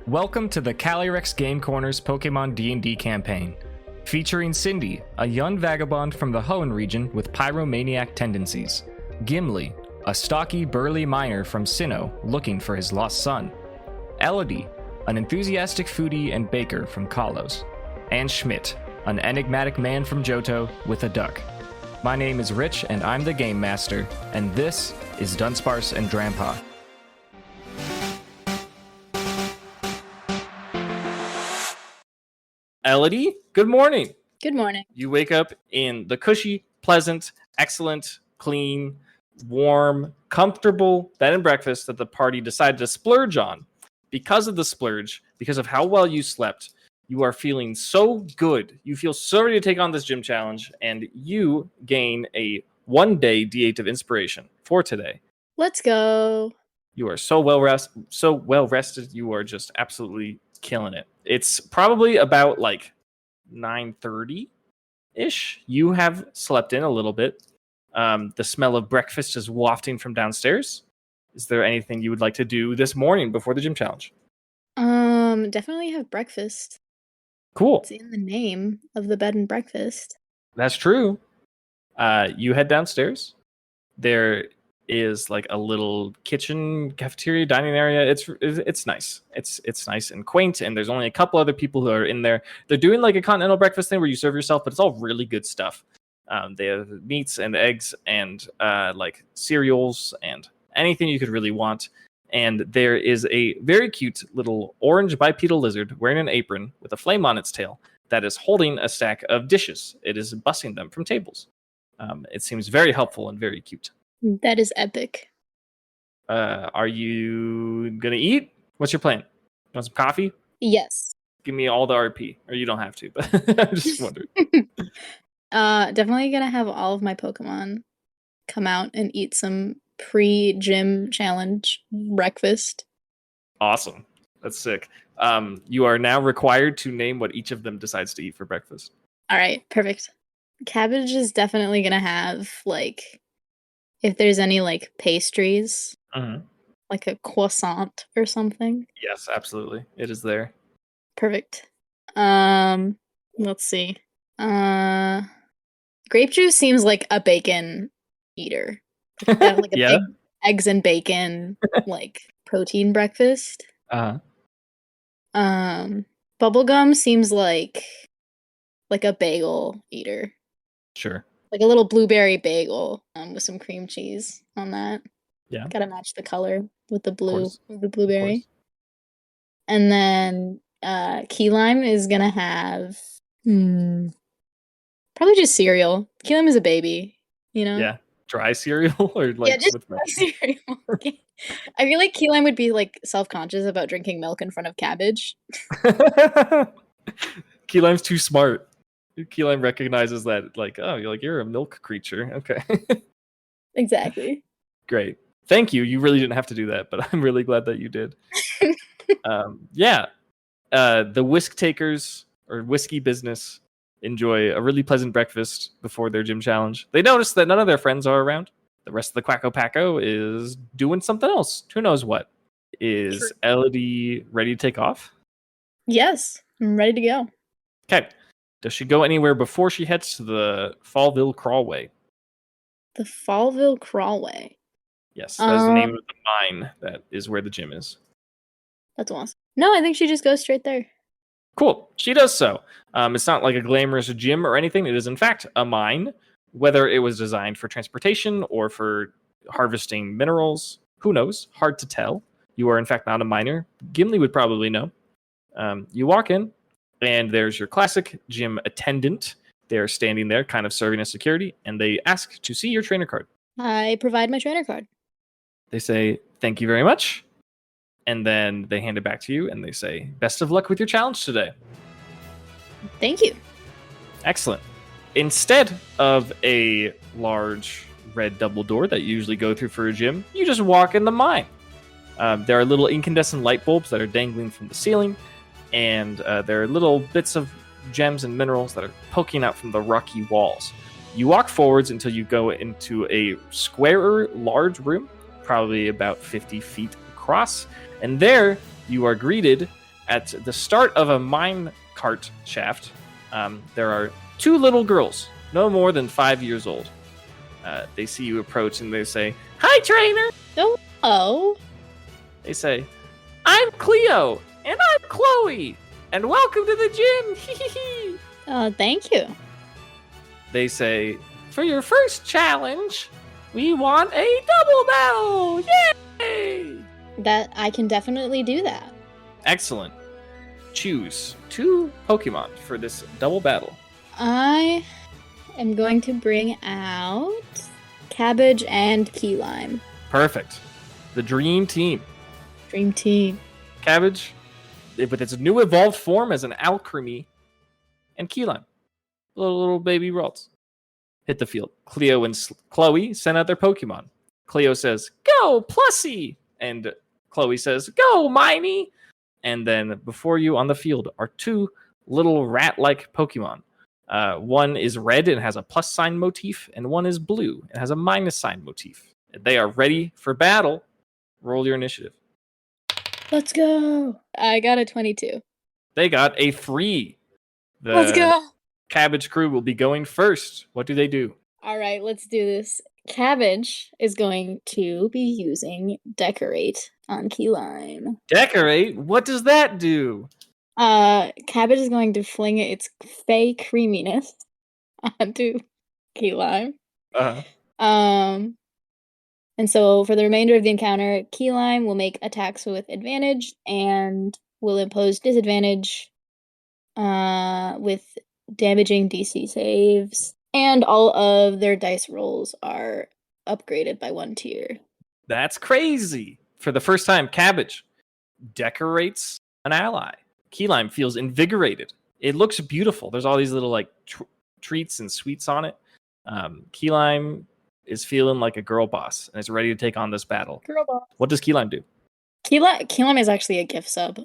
Welcome to the Calyrex Game Corner's Pokemon D&D campaign, featuring Cindy, a young vagabond from the Hoenn region with pyromaniac tendencies, Gimli, a stocky, burly miner from Sinnoh looking for his lost son, Elodie, an enthusiastic foodie and baker from Kalos, and Schmidt, an enigmatic man from Johto with a duck. My name is Rich and I'm the Game Master, and this is Dunsparce and Drampa. Elodie, good morning. Good morning. You wake up in the cushy, pleasant, excellent, clean, warm, comfortable bed and breakfast that the party decided to splurge on. Because of the splurge, because of how well you slept, you are feeling so good. You feel so ready to take on this gym challenge, and you gain a 1-day D8 of inspiration for today. Let's go. You are so well rested. You are just absolutely killing it. It's probably about like 9:30-ish. You have slept in a little bit. The smell of breakfast is wafting from downstairs. Is there anything you would like to do this morning before the gym challenge? Definitely have breakfast. Cool. It's in the name of the bed and breakfast. That's true. You head downstairs. There is like a little kitchen, cafeteria, dining area. It's nice. It's nice and quaint, and there's only a couple other people who are in there. They're doing like a continental breakfast thing where you serve yourself, but it's all really good stuff. They have meats and eggs and like cereals and anything you could really want. And there is a very cute little orange bipedal lizard wearing an apron with a flame on its tail that is holding a stack of dishes. It is bussing them from tables. It seems very helpful and very cute. That is epic. Are you gonna eat? What's your plan? Want some coffee? Yes. Give me all the RP, or you don't have to, but I'm just wondering. Definitely gonna have all of my Pokemon come out and eat some pre-gym challenge breakfast. Awesome. That's sick. You are now required to name what each of them decides to eat for breakfast. All right, perfect. Cabbage is definitely gonna have, like, if there's any, like, pastries, like a croissant or something. Yes, absolutely. It is there. Perfect. Let's see. Grape juice seems like a bacon eater. Like a Yeah. big eggs and bacon, like, protein breakfast. Bubblegum seems like a bagel eater. Sure. Like a little blueberry bagel with some cream cheese on that. Yeah. Gotta match the color with the blue, course. with the blueberry. And then key lime is gonna have probably just cereal. Key lime is a baby, you know? Yeah. Dry cereal or like yeah, just with dry milk? cereal. I feel like key lime would be like self-conscious about drinking milk in front of cabbage. Key lime's too smart. Key lime recognizes that, like, oh, you're a milk creature. Okay. Exactly. Great. Thank you. You really didn't have to do that, but I'm really glad that you did. Yeah. The whisk takers or whiskey business enjoy a really pleasant breakfast before their gym challenge. They notice that none of their friends are around. The rest of the Quacko Packo is doing something else. Who knows what? Is True. Elodie ready to take off? Yes, I'm ready to go. Okay. Does she go anywhere before she heads to the Fallville Crawlway? The Fallville Crawlway. Yes, that is the name of the mine that is where the gym is. That's awesome. No, I think she just goes straight there. Cool. She does so. It's not like a glamorous gym or anything. It is, in fact, a mine. Whether it was designed for transportation or for harvesting minerals, who knows? Hard to tell. You are, in fact, not a miner. Gimli would probably know. You walk in, and there's your classic gym attendant. They're standing there, kind of serving as security, and they ask to see your trainer card. I provide my trainer card. They say, thank you very much. And then they hand it back to you, and they say, best of luck with your challenge today. Thank you. Excellent. Instead of a large red double door that you usually go through for a gym, you just walk in the mine. There are little incandescent light bulbs that are dangling from the ceiling, and there are little bits of gems and minerals that are poking out from the rocky walls. You walk forwards until you go into a squarer, large room, probably about 50 feet across, and there you are greeted At the start of a mine cart shaft, there are two little girls, no more than 5 years old. They see you approach and they say, "Hi, trainer." Oh. They say, "I'm Cleo, and I'm Chloe, and welcome to the gym." Oh, thank you. They say, "For your first challenge, we want a double battle. Yay!" That I can definitely do that. Excellent. Choose 2 Pokemon for this double battle. I am going to bring out Cabbage and Key Lime. Perfect. The dream team. Dream team. Cabbage, with its new evolved form as an Alcremie, and Key Lime. Little baby Ralts. Hit the field. Cleo and Chloe send out their Pokemon. Cleo says, "Go, Plussy!" And Chloe says, "Go, Miney!" And then before you on the field are 2 little rat-like Pokemon. One is red and has a plus sign motif, and one is blue and has a minus sign motif. They are ready for battle. Roll your initiative. Let's go. I got a 22. They got a 3. Let's go. Cabbage crew will be going first. What do they do? All right, let's do this. Cabbage is going to be using Decorate on Key Lime. Decorate? What does that do? Cabbage is going to fling its fey creaminess onto Key Lime. And so for the remainder of the encounter, Key Lime will make attacks with advantage and will impose disadvantage with damaging DC saves. And all of their dice rolls are upgraded by 1 tier. That's crazy. For the first time, Cabbage decorates an ally. Key Lime feels invigorated. It looks beautiful. There's all these little like treats and sweets on it. Key Lime is feeling like a girl boss and is ready to take on this battle. Girl boss. What does Key Lime do? Key Lime is actually a gift sub.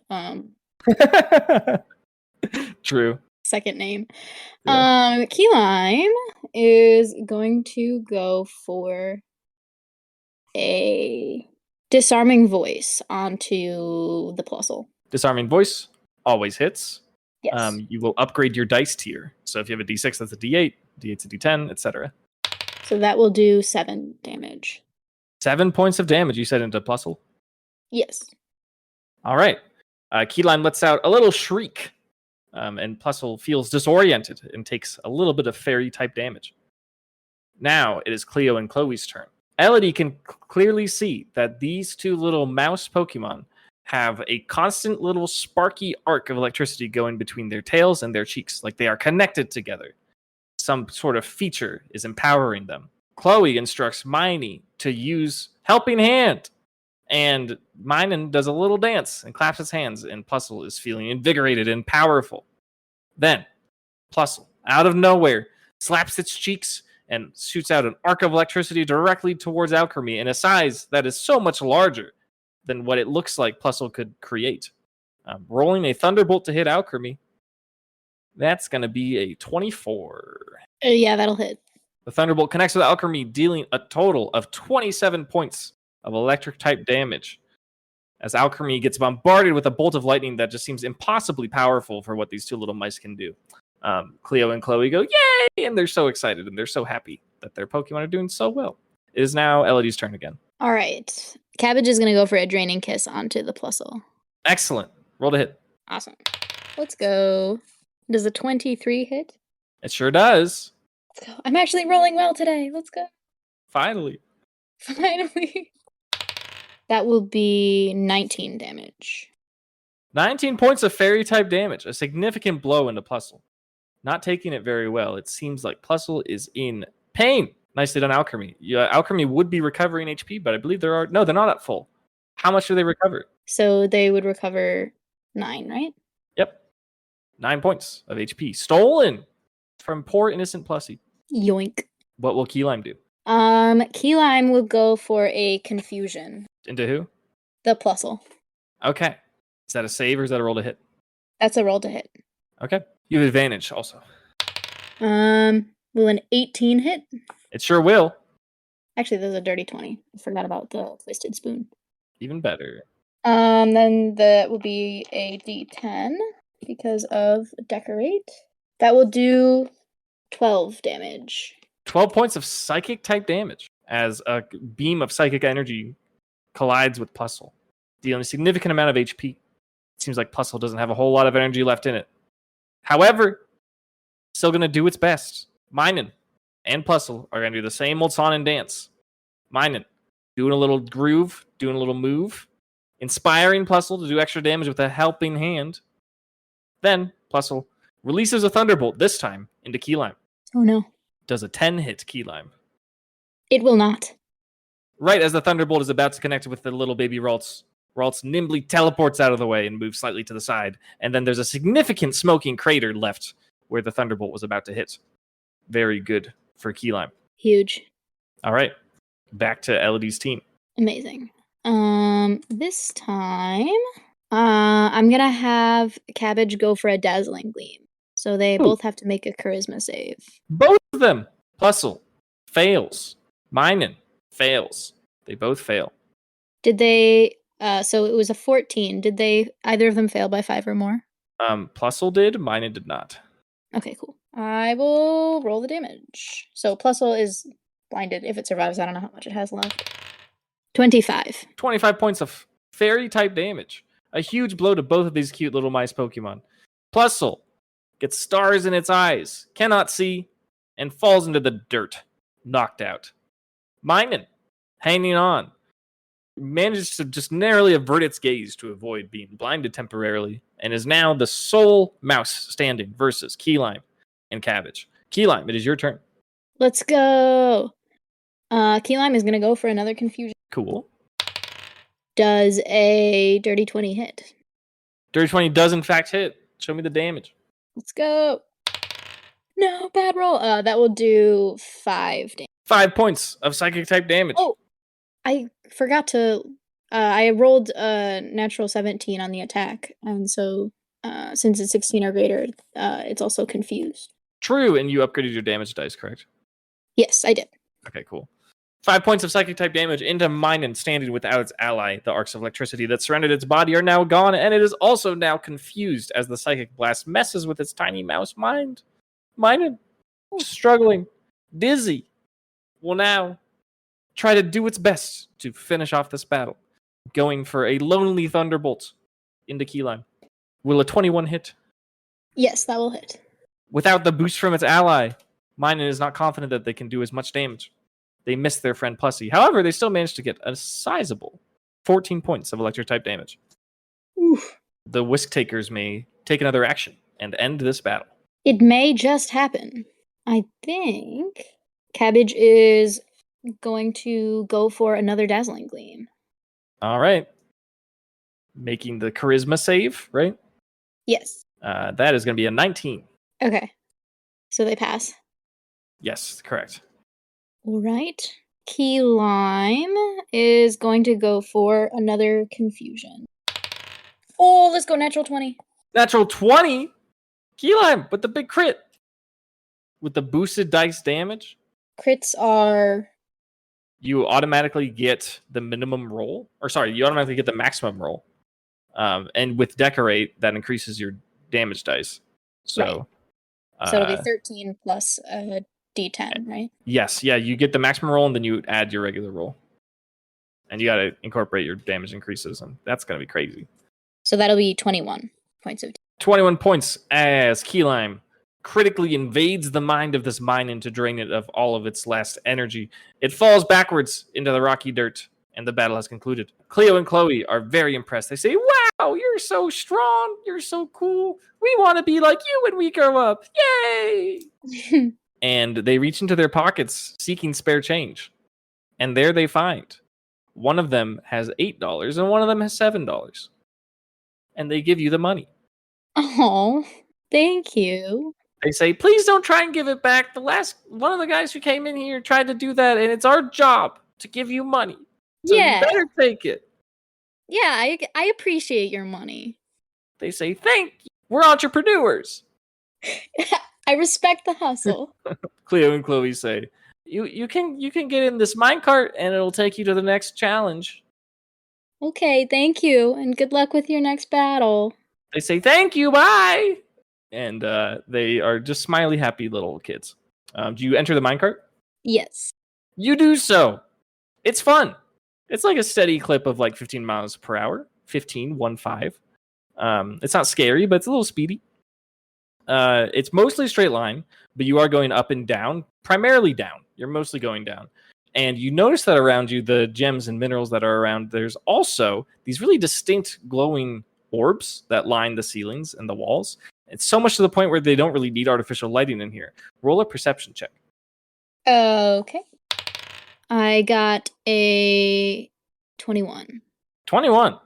True. Second name. Yeah. Key Lime is going to go for a disarming voice onto the Plusle. Disarming voice always hits. Yes. You will upgrade your dice tier. So if you have a D6, that's a D8. D8's a D10, etc. So that will do 7 damage. 7 points of damage, you said, into Plusle? Yes. All right. Key Lime lets out a little shriek. And Plusle feels disoriented and takes a little bit of fairy-type damage. Now it is Cleo and Chloe's turn. Elodie can clearly see that these 2 little mouse Pokemon have a constant little sparky arc of electricity going between their tails and their cheeks, like they are connected together. Some sort of feature is empowering them. Chloe instructs Miney to use Helping Hand, and Miney does a little dance and claps his hands, and Plusle is feeling invigorated and powerful. Then, Plusle, out of nowhere, slaps its cheeks and shoots out an arc of electricity directly towards Alcremie in a size that is so much larger than what it looks like Plusle could create. Rolling a Thunderbolt to hit Alcremie. That's going to be a 24. Yeah, that'll hit. The Thunderbolt connects with Alcremie, dealing a total of 27 points of electric-type damage, as Alcremie gets bombarded with a bolt of lightning that just seems impossibly powerful for what these 2 little mice can do. Cleo and Chloe go, "Yay!" And they're so excited, and they're so happy that their Pokemon are doing so well. It is now Elodie's turn again. All right. Cabbage is going to go for a Draining Kiss onto the Plusle. Excellent. Roll to hit. Awesome. Let's go. Does a 23 hit? It sure does. Let's go. I'm actually rolling well today. Let's go. Finally. That will be 19 damage. 19 points of fairy-type damage. A significant blow into Plusle. Not taking it very well. It seems like Plusle is in pain. Nicely done, Alcremie. Alcremie would be recovering HP, but I believe they're not at full. How much do they recover? So they would recover 9, right? Yep. 9 points of HP. Stolen from poor innocent Plussy. Yoink. What will Key Lime do? Key Lime will go for a Confusion. Into who? The Plusle. Okay. Is that a save or is that a roll to hit? That's a roll to hit. Okay. You have advantage also. Will an 18 hit? It sure will. Actually, there's a dirty 20. I forgot about the Twisted Spoon. Even better. Then that will be a D10 because of decorate. That will do 12 damage. 12 points of psychic type damage as a beam of psychic energy collides with Puzzle, dealing a significant amount of HP. It seems like Puzzle doesn't have a whole lot of energy left in it. However, still going to do its best. Minen and Puzzle are going to do the same old song and dance. Minen doing a little groove, doing a little move, inspiring Puzzle to do extra damage with a helping hand. Then Puzzle releases a Thunderbolt, this time into Keyline. Oh no. Does a 10 hit Keyline. It will not. Right as the Thunderbolt is about to connect with the little baby Ralts, Ralts nimbly teleports out of the way and moves slightly to the side. And then there's a significant smoking crater left where the Thunderbolt was about to hit. Very good for Keyline. Huge. All right. Back to Elodie's team. Amazing. This time, I'm gonna have Cabbage go for a Dazzling Gleam. So they both have to make a Charisma save. Both of them. Puzzle fails. Minen fails. They both fail. Did they? So it was a 14. Did they? Either of them fail by 5 or more? Puzzle did. Minen did not. Okay, cool. I will roll the damage. So Puzzle is blinded if it survives. I don't know how much it has left. 25. 25 points of fairy type damage. A huge blow to both of these cute little mice Pokemon. Puzzle gets stars in its eyes, cannot see, and falls into the dirt, knocked out. Minen, hanging on, manages to just narrowly avert its gaze to avoid being blinded temporarily, and is now the sole mouse standing versus Keyline and Cabbage. Keyline, it is your turn. Let's go. Keyline is going to go for another confusion. Cool. Does a dirty 20 hit? Dirty 20 does in fact hit. Show me the damage. Let's go. No, bad roll. That will do 5 damage. 5 points of psychic type damage. Oh, I forgot to. I rolled a natural 17 on the attack, and so since it's 16 or greater, it's also confused. True, and you upgraded your damage dice, correct? Yes, I did. Okay, cool. 5 points of psychic type damage into Minen, standing without its ally. The arcs of electricity that surrounded its body are now gone, and it is also now confused as the psychic blast messes with its tiny mouse mind. Minen, struggling, dizzy, will now try to do its best to finish off this battle, going for a lonely Thunderbolt into Keyline. Will a 21 hit? Yes, that will hit. Without the boost from its ally, Minen is not confident that they can do as much damage. They missed their friend Pussy. However, they still managed to get a sizable 14 points of electric type damage. Oof. The Whisk Takers may take another action and end this battle. It may just happen. I think Cabbage is going to go for another Dazzling Gleam. All right. Making the Charisma save, right? Yes. That is going to be a 19. Okay. So they pass. Yes, correct. All right. Keyline is going to go for another confusion. Oh, let's go natural 20. Natural 20? Keyline with the big crit. With the boosted dice damage. Crits are... You automatically get the minimum roll. Or sorry, you automatically get the maximum roll. And with Decorate, that increases your damage dice. So, right. So it'll be 13 plus a D10, right? Yes, yeah, you get the maximum roll and then you add your regular roll. And you got to incorporate your damage increases, and that's going to be crazy. So that'll be 21 points of 21 points as Keyline critically invades the mind of this Minen to drain it of all of its last energy. It falls backwards into the rocky dirt, and the battle has concluded. Cleo and Chloe are very impressed. They say, "Wow, you're so strong. You're so cool. We want to be like you when we grow up. Yay!" And they reach into their pockets seeking spare change. And there they find one of them has $8 and one of them has $7. And they give you the money. Oh, thank you. They say, "Please don't try and give it back. One of the guys who came in here tried to do that, and it's our job to give you money. So you better take it." Yeah, I appreciate your money. They say, "Thank you. We're entrepreneurs." I respect the hustle. Cleo and Chloe say, You can get in this minecart and it'll take you to the next challenge." Okay, thank you, and good luck with your next battle. They say, thank you, bye! And they are just smiley, happy little kids. Do you enter the minecart? Yes. You do so. It's fun. It's like a steady clip of like 15 miles per hour. 15, 1-5. It's not scary, but it's a little speedy. It's mostly a straight line, but you are going up and down, primarily down. You're mostly going down. And you notice that around you, the gems and minerals that are around, there's also these really distinct glowing orbs that line the ceilings and the walls. It's so much to the point where they don't really need artificial lighting in here. Roll a perception check. Okay. I got a 21. 21.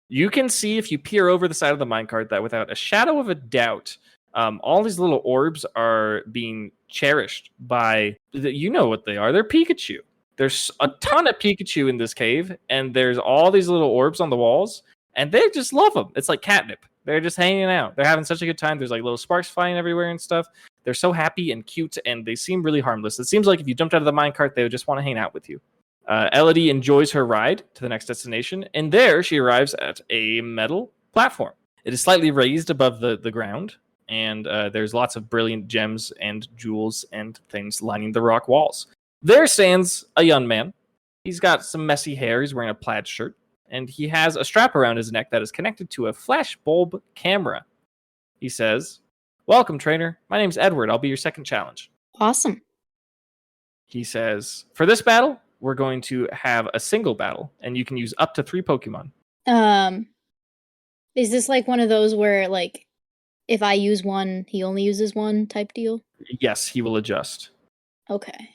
You can see if you peer over the side of the minecart that without a shadow of a doubt, all these little orbs are being cherished by, you know what they are. They're Pikachu. There's a ton of Pikachu in this cave, and there's all these little orbs on the walls, and they just love them. It's like catnip. They're just hanging out. They're having such a good time. There's like little sparks flying everywhere and stuff. They're so happy and cute, and they seem really harmless. It seems like if you jumped out of the minecart, they would just want to hang out with you. Elodie enjoys her ride to the next destination, and there she arrives at a metal platform. It is slightly raised above the ground, and there's lots of brilliant gems and jewels and things lining the rock walls. There stands a young man. He's got some messy hair. He's wearing a plaid shirt, and he has a strap around his neck that is connected to a flash bulb camera. He says, "Welcome, trainer. My name's Edward. I'll be your second challenge." Awesome. He says, "For this battle, we're going to have a single battle, and you can use up to 3 Pokemon." Is this like one of those where, like, if I use one, he only uses one type deal? Yes, he will adjust. Okay.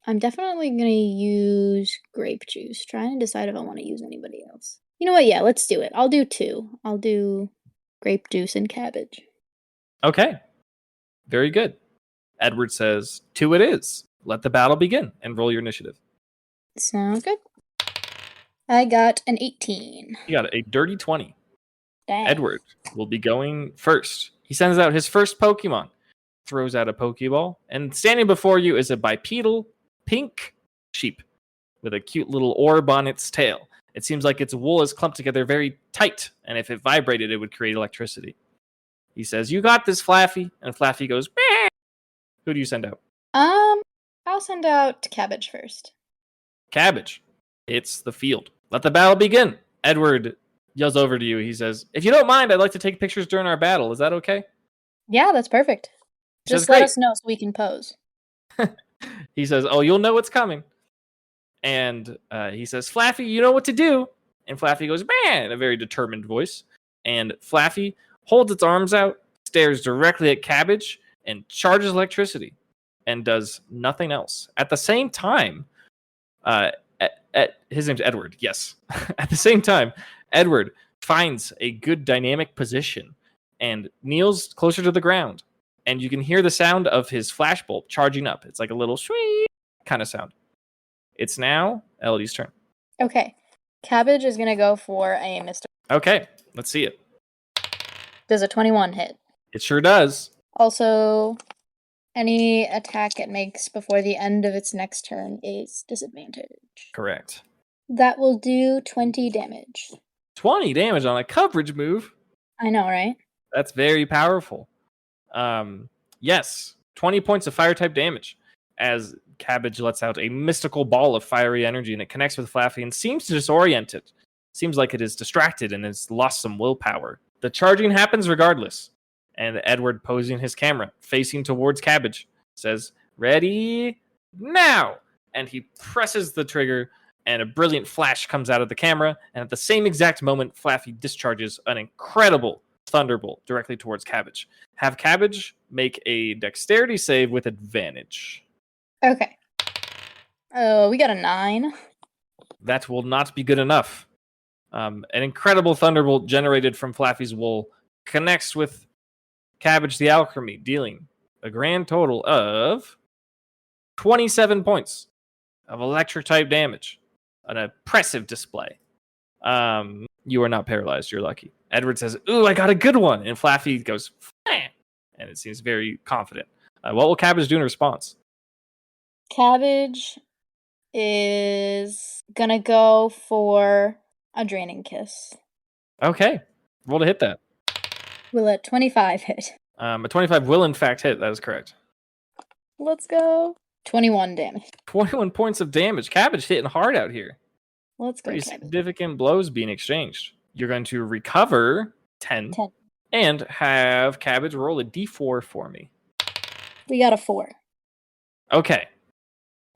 I'm definitely gonna use grape juice. Trying to decide if I want to use anybody else. You know what? Yeah, let's do it. I'll do 2. I'll do grape juice and cabbage. Okay. Very good. Edward says, 2 it is. Let the battle begin and roll your initiative. Sounds good. I got an 18. You got a dirty 20. Dang. Edward will be going first. He sends out his first Pokemon, throws out a Pokeball, and standing before you is a bipedal pink sheep with a cute little orb on its tail. It seems like its wool is clumped together very tight, and if it vibrated, it would create electricity. He says, "You got this, Flaffy." And Flaffy goes, "Meh." Who do you send out? I'll send out cabbage first. Cabbage. It's the field. Let the battle begin. Edward yells over to you. He says, "If you don't mind, I'd like to take pictures during our battle. Is that okay?" Yeah, that's perfect. Just let us know so we can pose. He says, "Oh, you'll know what's coming." And he says, "Flaffy, you know what to do." And Flaffy goes, "Man," in a very determined voice. And Flaffy holds its arms out, stares directly at Cabbage, and charges electricity and does nothing else. At the same time, his name's Edward, yes. At the same time, Edward finds a good dynamic position and kneels closer to the ground. And you can hear the sound of his flashbulb charging up. It's like a little sweet kind of sound. It's now Elodie's turn. Okay. Cabbage is going to go for a Mr. Okay, let's see it. Does a 21 hit? It sure does. Also, any attack it makes before the end of its next turn is disadvantage. Correct. That will do 20 damage. 20 damage on a coverage move. I know, right? That's very powerful. Yes, 20 points of fire type damage as Cabbage lets out a mystical ball of fiery energy, and it connects with Flaffy and seems to disorient it. Seems like it is distracted and has lost some willpower. The charging happens regardless, and Edward, posing his camera, facing towards Cabbage, says, "Ready, now!" And he presses the trigger, and a brilliant flash comes out of the camera, and at the same exact moment, Flaffy discharges an incredible thunderbolt directly towards Cabbage. Have Cabbage make a dexterity save with advantage. Okay. We got a 9. That will not be good enough. An incredible thunderbolt generated from Flaffy's wool connects with Cabbage the Alchemy, dealing a grand total of 27 points of electric type damage. An impressive display. You are not paralyzed. You're lucky. Edward says, "Ooh, I got a good one." And Flaffy goes, "Fah," and it seems very confident. What will Cabbage do in response? Cabbage is gonna go for a Draining Kiss. Okay. Roll to hit that. Will a 25 hit? A 25 will in fact hit. That is correct. Let's go. 21 damage. 21 points of damage. Cabbage hitting hard out here. Let's go, Pretty Cabbage. significant blows being exchanged. You're going to recover 10. 10. And have Cabbage roll a d4 for me. We got a 4. Okay.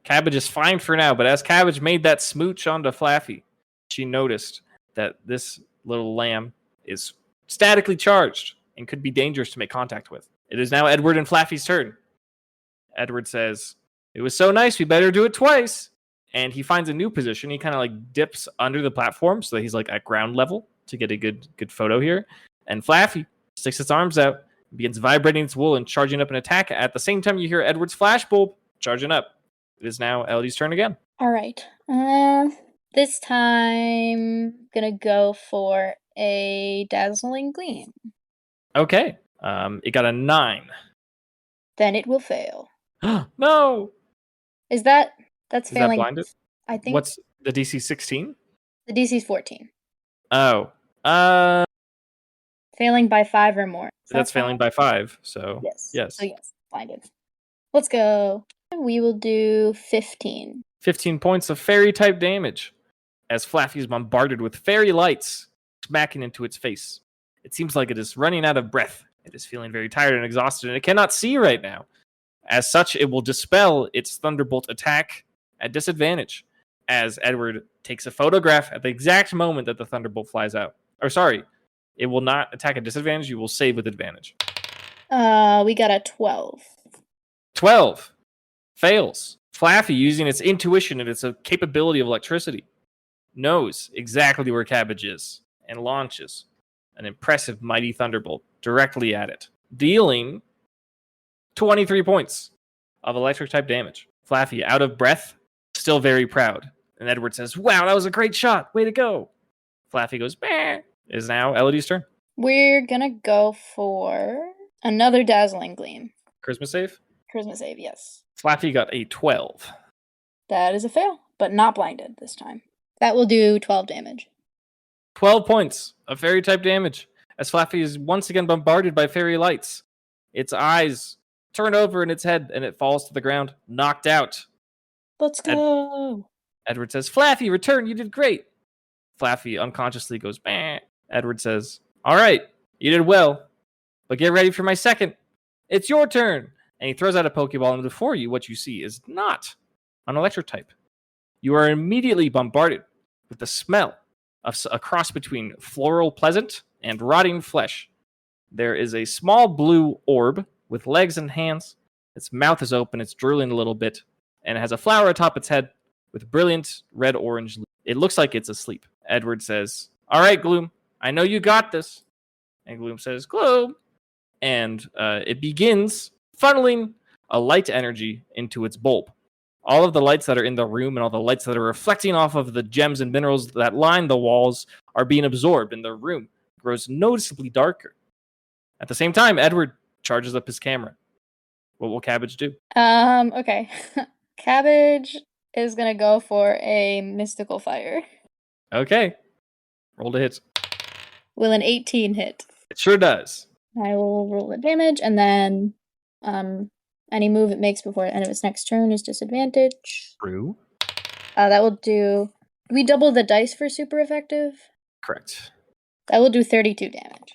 Cabbage is fine for now, but as Cabbage made that smooch onto Flaffy, she noticed that this little lamb is statically charged and could be dangerous to make contact with. It is now Edward and Flaffy's turn. Edward says, "It was so nice, we better do it twice." And he finds a new position. He kind of like dips under the platform so that he's like at ground level to get a good photo here. And Flaffy sticks its arms out, begins vibrating its wool and charging up an attack. At the same time, you hear Edward's flashbulb charging up. It is now Elodie's turn again. All right. This time gonna go for a Dazzling Gleam. Okay. It got a 9. Then it will fail. No. That's Is failing? that blinded? I think What's the DC 16? the DC's 14. Oh. Failing by 5 or more. That's failing by 5. So Yes. yes. So yes, blinded. Let's go. We will do 15. 15 points of fairy type damage as Flaffy is bombarded with fairy lights smacking into its face. It seems like it is running out of breath. It is feeling very tired and exhausted, and it cannot see right now. As such, it will dispel its Thunderbolt attack at disadvantage as Edward takes a photograph at the exact moment that the Thunderbolt flies out. Or sorry, it will not attack at disadvantage. You will save with advantage. We got a 12. 12 fails. Flaffy, using its intuition and its capability of electricity, knows exactly where Cabbage is and launches an impressive mighty Thunderbolt directly at it, dealing 23 points of electric type damage. Flaffy, out of breath, still very proud. And Edward says, "Wow, that was a great shot. Way to go." Flaffy goes, "Bah." It is now Elodie's turn. We're gonna go for another Dazzling Gleam. Charisma save. Charisma save, yes. Flaffy got a 12. That is a fail, but not blinded this time. That will do 12 damage. 12 points of fairy type damage as Flaffy is once again bombarded by fairy lights. Its eyes turn over in its head and it falls to the ground, knocked out. Let's go. Edward says, "Flaffy, return. You did great." Flaffy unconsciously goes, "Bah." Edward says, "All right, you did well, but get ready for my second. It's your turn." And he throws out a Pokeball, and before you, what you see is not an electric type. You are immediately bombarded with the smell of a cross between floral pleasant and rotting flesh. There is a small blue orb with legs and hands. Its mouth is open, it's drooling a little bit, and it has a flower atop its head with brilliant red-orange. It looks like it's asleep. Edward says, "All right, Gloom, I know you got this." And Gloom says, "Gloom." And it begins funneling a light energy into its bulb. All of the lights that are in the room and all the lights that are reflecting off of the gems and minerals that line the walls are being absorbed, and the room grows noticeably darker. At the same time, Edward charges up his camera. What will Cabbage do? Okay. Cabbage is gonna go for a Mystical Fire. Okay. Roll to hit. Will an 18 hit? It sure does. I will roll the damage, and then any move it makes before the end of its next turn is disadvantage. True. That will do... Do we double the dice for super effective? Correct. That will do 32 damage.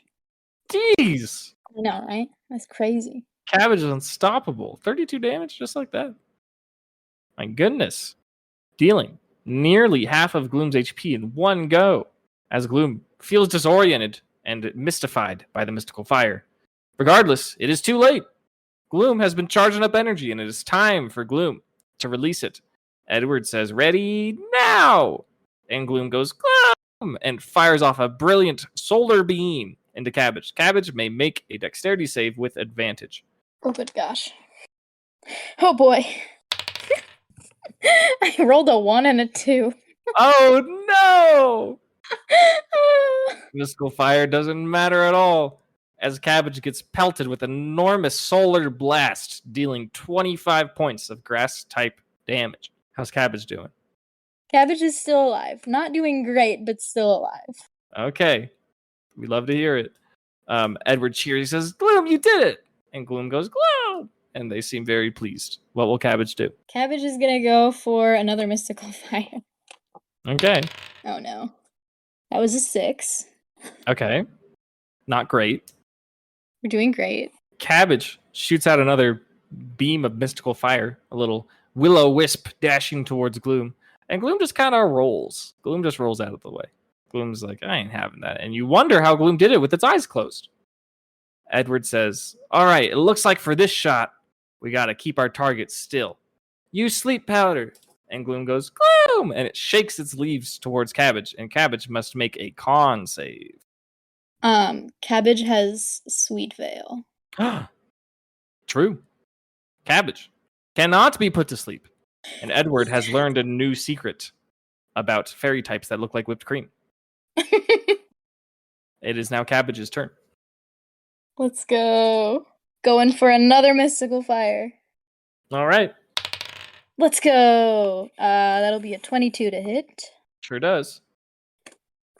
Jeez. I know, right? That's crazy. Cabbage is unstoppable. 32 damage just like that. My goodness. Dealing nearly half of Gloom's HP in one go as Gloom feels disoriented and mystified by the mystical fire. Regardless, it is too late. Gloom has been charging up energy, and it is time for Gloom to release it. Edward says, "Ready now!" And Gloom goes, "Gloom!" and fires off a brilliant solar beam into Cabbage. Cabbage may make a dexterity save with advantage. Oh, good gosh. Oh, boy. I rolled a 1 and a 2. Oh, no! Mystical fire doesn't matter at all as Cabbage gets pelted with an enormous solar blast, dealing 25 points of grass-type damage. How's Cabbage doing? Cabbage is still alive. Not doing great, but still alive. Okay. We love to hear it. Edward cheers. He says, Gloom, you did it! And Gloom goes, Gloom! And they seem very pleased. What will Cabbage do? Cabbage is gonna go for another mystical fire. Okay. Oh no. That was a 6. Okay. Not great. We're doing great. Cabbage shoots out another beam of mystical fire, a little will-o-wisp dashing towards Gloom. And Gloom just kind of rolls. Gloom just rolls out of the way. Gloom's like, I ain't having that. And you wonder how Gloom did it with its eyes closed. Edward says, all right, it looks like for this shot, we got to keep our target still. Use sleep powder. And Gloom goes, Gloom! And it shakes its leaves towards Cabbage. And Cabbage must make a con save. Cabbage has Sweet Veil. True. Cabbage cannot be put to sleep. And Edward has learned a new secret about fairy types that look like whipped cream. It is now Cabbage's turn. Let's go. Going for another mystical fire. All right. Let's go. That'll be a 22 to hit. Sure does.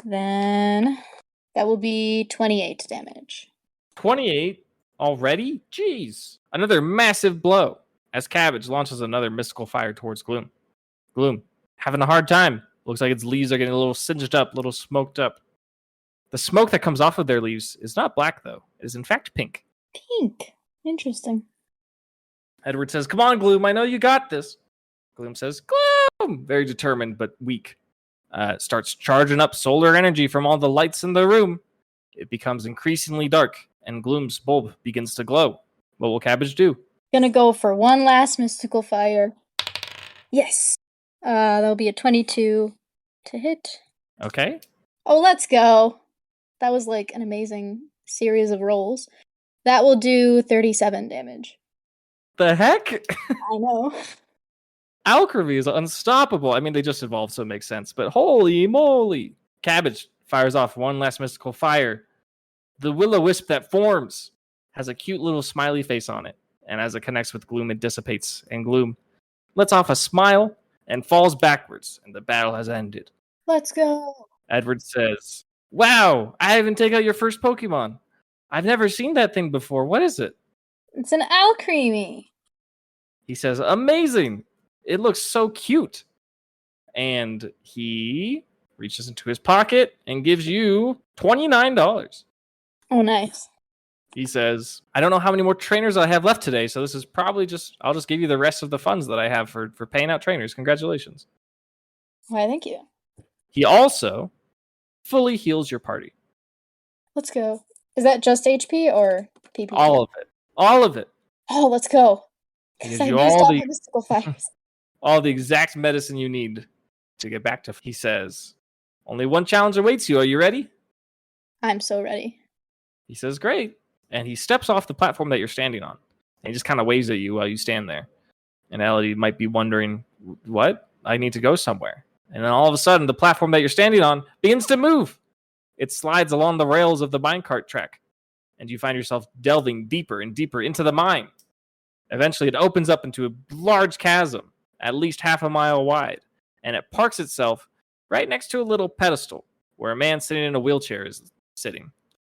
Then that will be 28 damage. 28 already? Jeez. Another massive blow as Cabbage launches another mystical fire towards Gloom. Gloom, having a hard time. Looks like its leaves are getting a little singed up, a little smoked up. The smoke that comes off of their leaves is not black, though. It is, in fact, pink. Pink. Interesting. Edward says, come on, Gloom, I know you got this. Gloom says, Gloom! Very determined, but weak. Starts charging up solar energy from all the lights in the room. It becomes increasingly dark, and Gloom's bulb begins to glow. What will Cabbage do? Gonna go for one last mystical fire. Yes. That'll be a 22 to hit. Okay. Oh, let's go. That was like an amazing series of rolls. That will do 37 damage. The heck? I know. Alchemy is unstoppable. I mean, they just evolved, so it makes sense. But holy moly. Cabbage fires off one last mystical fire. The will-o-wisp that forms has a cute little smiley face on it. And as it connects with Gloom, it dissipates. And Gloom lets off a smile and falls backwards. And the battle has ended. Let's go. Edward says, wow, I haven't taken out your first Pokemon. I've never seen that thing before. What is it? It's an Alcremie. He says, amazing. It looks so cute. And he reaches into his pocket and gives you $29. Oh, nice. He says, I don't know how many more trainers I have left today, so this is probably I'll just give you the rest of the funds that I have for paying out trainers. Congratulations. Why, thank you. He also fully heals your party. Let's go. Is that just HP or PP? All of it. All of it. Oh, let's go. He Because gives I you used all all the my mystical fires. all the exact medicine you need to get back to. He says, only one challenge awaits you. Are you ready? I'm so ready. He says, great. And he steps off the platform that you're standing on. And he just kind of waves at you while you stand there. And Elodie might be wondering, what? I need to go somewhere. And then all of a sudden, the platform that you're standing on begins to move. It slides along the rails of the minecart track. And you find yourself delving deeper and deeper into the mine. Eventually, it opens up into a large chasm, at least half a mile wide. And it parks itself right next to a little pedestal where a man sitting in a wheelchair is sitting.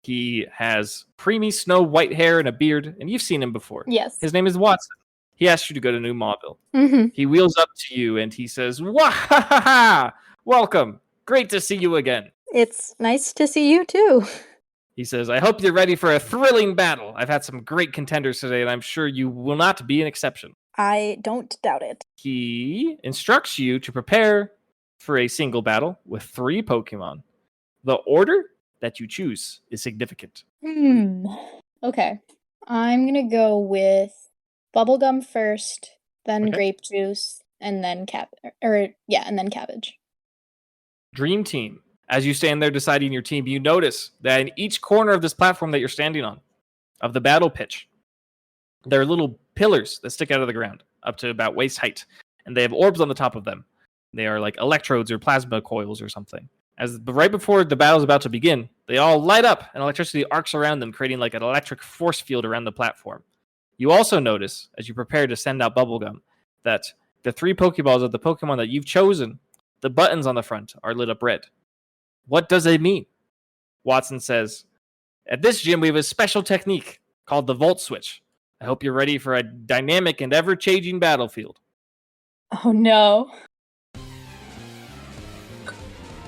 He has creamy snow white hair and a beard, and you've seen him before. Yes. His name is Watson. He asked you to go to New Mauville. Mm-hmm. He wheels up to you and he says, Wah-ha-ha-ha! Welcome. Great to see you again. It's nice to see you too. He says, I hope you're ready for a thrilling battle. I've had some great contenders today, and I'm sure you will not be an exception. I don't doubt it. He instructs you to prepare for a single battle with 3 Pokemon. The order that you choose is significant. Okay. I'm gonna go with bubblegum first, then grape juice, and then cabbage. Dream Team. As you stand there deciding your team, you notice that in each corner of this platform that you're standing on, of the battle pitch, there are little pillars that stick out of the ground up to about waist height, and they have orbs on the top of them. They are like electrodes or plasma coils or something. Right before the battle is about to begin, they all light up and electricity arcs around them, creating like an electric force field around the platform. You also notice, as you prepare to send out bubblegum, that The 3 Pokeballs of the Pokemon that you've chosen, the buttons on the front are lit up red. What does it mean? Watson says, at this gym, we have a special technique called the Volt Switch. I hope you're ready for a dynamic and ever-changing battlefield. Oh no.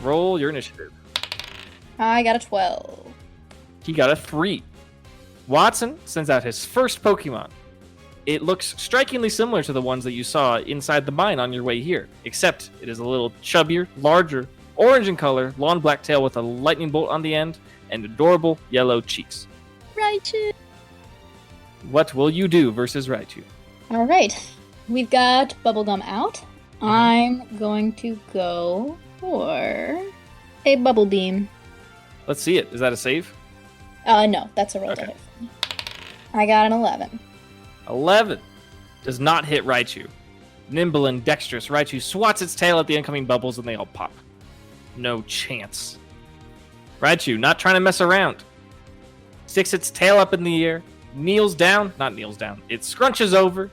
Roll your initiative. I got a 12. He got a 3. Watson sends out his first Pokemon. It looks strikingly similar to the ones that you saw inside the mine on your way here, except it is a little chubbier, larger, orange in color, long black tail with a lightning bolt on the end, and adorable yellow cheeks. Raichu. What will you do versus Raichu? All right. We've got Bubblegum out. I'm going to go for a Bubble Beam. Let's see it. Is that a save? No, that's a roll to hit for me. I got an 11. 11 does not hit Raichu. Nimble and dexterous, Raichu swats its tail at the incoming bubbles and they all pop. No chance. Raichu, not trying to mess around, sticks its tail up in the air, not kneels down, it scrunches over,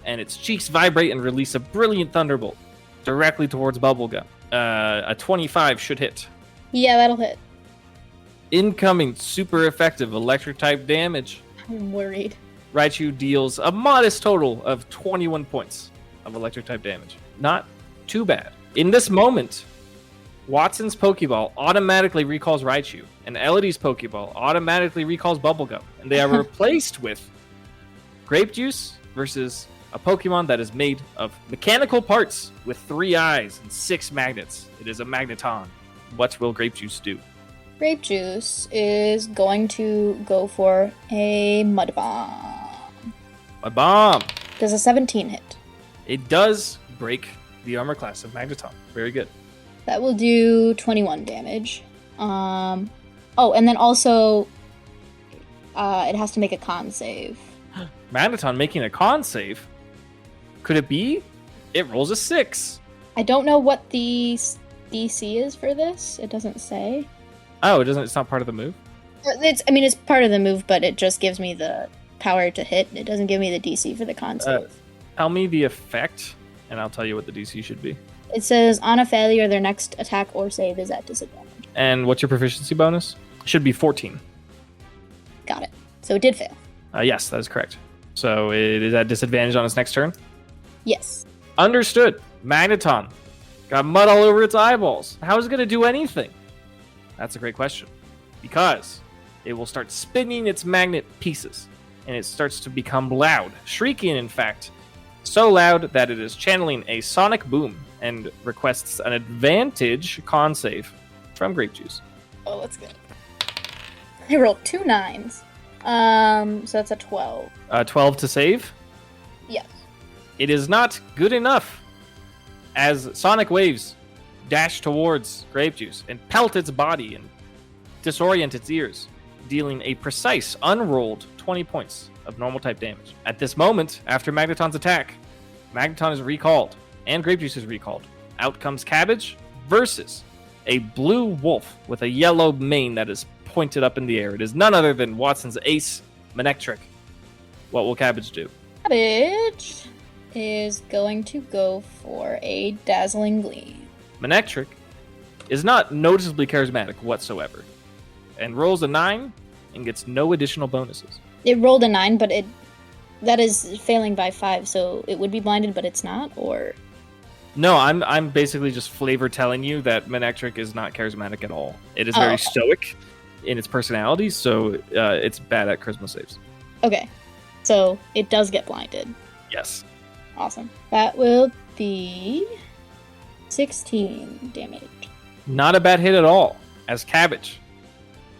and its cheeks vibrate and release a brilliant thunderbolt directly towards Bubblegum. A 25 should hit. Yeah, that'll hit. Incoming super effective electric type damage. I'm worried. Raichu deals a modest total of 21 points of electric type damage. Not too bad. In this moment, Watson's Pokeball automatically recalls Raichu, and Elodie's Pokeball automatically recalls Bubblegum, and they are replaced with Grape Juice versus a Pokemon that is made of mechanical parts with 3 eyes and 6 magnets. It is a Magneton. What will Grape Juice do? Grape Juice is going to go for a Mud Bomb. A bomb. Does a 17 hit? It does break the armor class of Magneton. Very good. That will do 21 damage. And then also, it has to make a con save. Magneton making a con save? Could it be? It rolls a 6. I don't know what the DC is for this. It doesn't say. Oh, it doesn't. It's not part of the move? It's part of the move, but it just gives me the power to hit. It doesn't give me the DC for the con save. Tell me the effect, and I'll tell you what the DC should be. It says, on a failure, their next attack or save is at disadvantage. And what's your proficiency bonus? Should be 14. Got it. So it did fail. Yes, that is correct. So it is at disadvantage on its next turn? Yes. Understood. Magneton got mud all over its eyeballs. How is it going to do anything? That's a great question. Because it will start spinning its magnet pieces, and it starts to become loud, shrieking, in fact. So loud that it is channeling a sonic boom and requests an advantage con save from Grape Juice. Oh, that's good. I rolled 2 9s. So that's a 12. 12 to save? Yes. It is not good enough, as sonic waves dash towards Grape Juice and pelt its body and disorient its ears, dealing a precise, unrolled 20 points of normal type damage. At this moment, after Magneton's attack, Magneton is recalled, and Grape Juice is recalled. Out comes Cabbage versus a blue wolf with a yellow mane that is pointed up in the air. It is none other than Watson's ace, Manectric. What will Cabbage do? Cabbage is going to go for a Dazzling Gleam. Manectric is not noticeably charismatic whatsoever, and rolls a 9 and gets no additional bonuses. It rolled a 9, but that is failing by 5, so it would be blinded, but it's not, or... No, I'm basically just flavor telling you that Manectric is not charismatic at all. It is very stoic in its personality, so it's bad at charisma saves. Okay, so it does get blinded. Yes. Awesome. That will be 16 damage. Not a bad hit at all, as Cabbage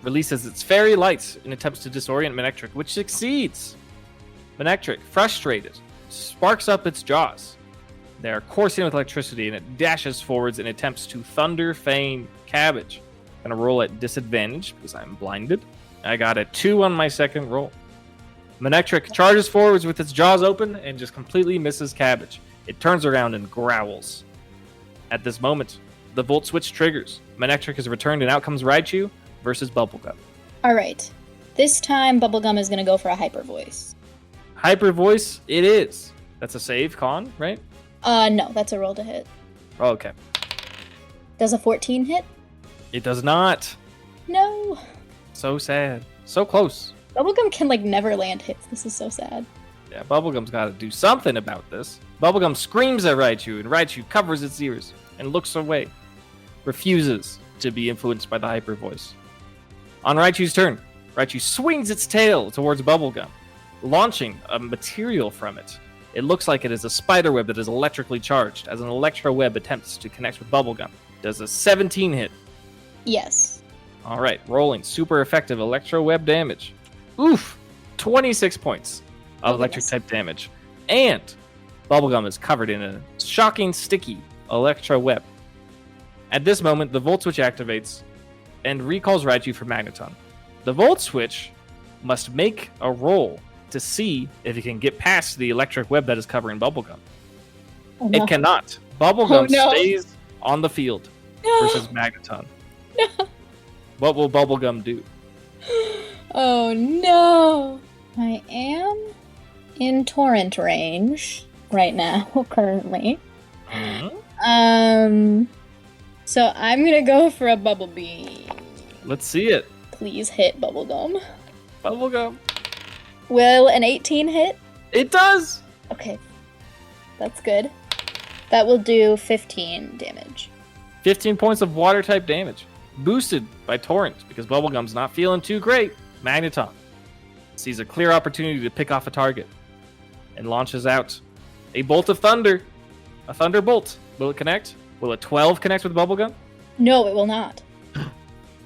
releases its fairy lights in attempts to disorient Manectric, which succeeds. Manectric, frustrated, sparks up its jaws. They are coursing with electricity, and it dashes forwards in attempts to Thunder Fang Cabbage. I'm going to roll at disadvantage because I'm blinded. I got a 2 on my second roll. Manectric charges forwards with its jaws open and just completely misses Cabbage. It turns around and growls. At this moment, the Volt Switch triggers. Manectric is returned, and out comes Raichu versus Bubblegum. All right. This time, Bubblegum is going to go for a Hyper Voice. Hyper Voice, it is. That's a save con, right? No, that's a roll to hit. Okay. Does a 14 hit? It does not. No. So sad. So close. Bubblegum can, like, never land hits. This is so sad. Yeah, Bubblegum's got to do something about this. Bubblegum screams at Raichu, and Raichu covers its ears and looks away. Refuses to be influenced by the hyper voice. On Raichu's turn, Raichu swings its tail towards Bubblegum, launching a material from it. It looks like it is a spider web that is electrically charged, as an electro web attempts to connect with Bubblegum. Does a 17 hit? Yes. All right, rolling super effective electro web damage. Oof, 26 points of electric type damage. And Bubblegum is covered in a shocking sticky electro web. At this moment, the Volt Switch activates and recalls Raichu for Magneton. The Volt Switch must make a roll to see if it can get past the electric web that is covering Bubblegum. Oh, no. It cannot. Bubblegum no. stays on the field versus Magneton. No. What will Bubblegum do? Oh no! I am in torrent range right now, currently. Mm-hmm. So I'm gonna go for a Bubble Beam. Let's see it. Please hit Bubblegum. Bubblegum. Will an 18 hit? It does! Okay. That's good. That will do 15 damage. 15 points of water type damage. Boosted by Torrent because Bubblegum's not feeling too great. Magneton sees a clear opportunity to pick off a target and launches out a bolt of thunder. A thunderbolt. Will it connect? Will a 12 connect with Bubblegum? No, it will not.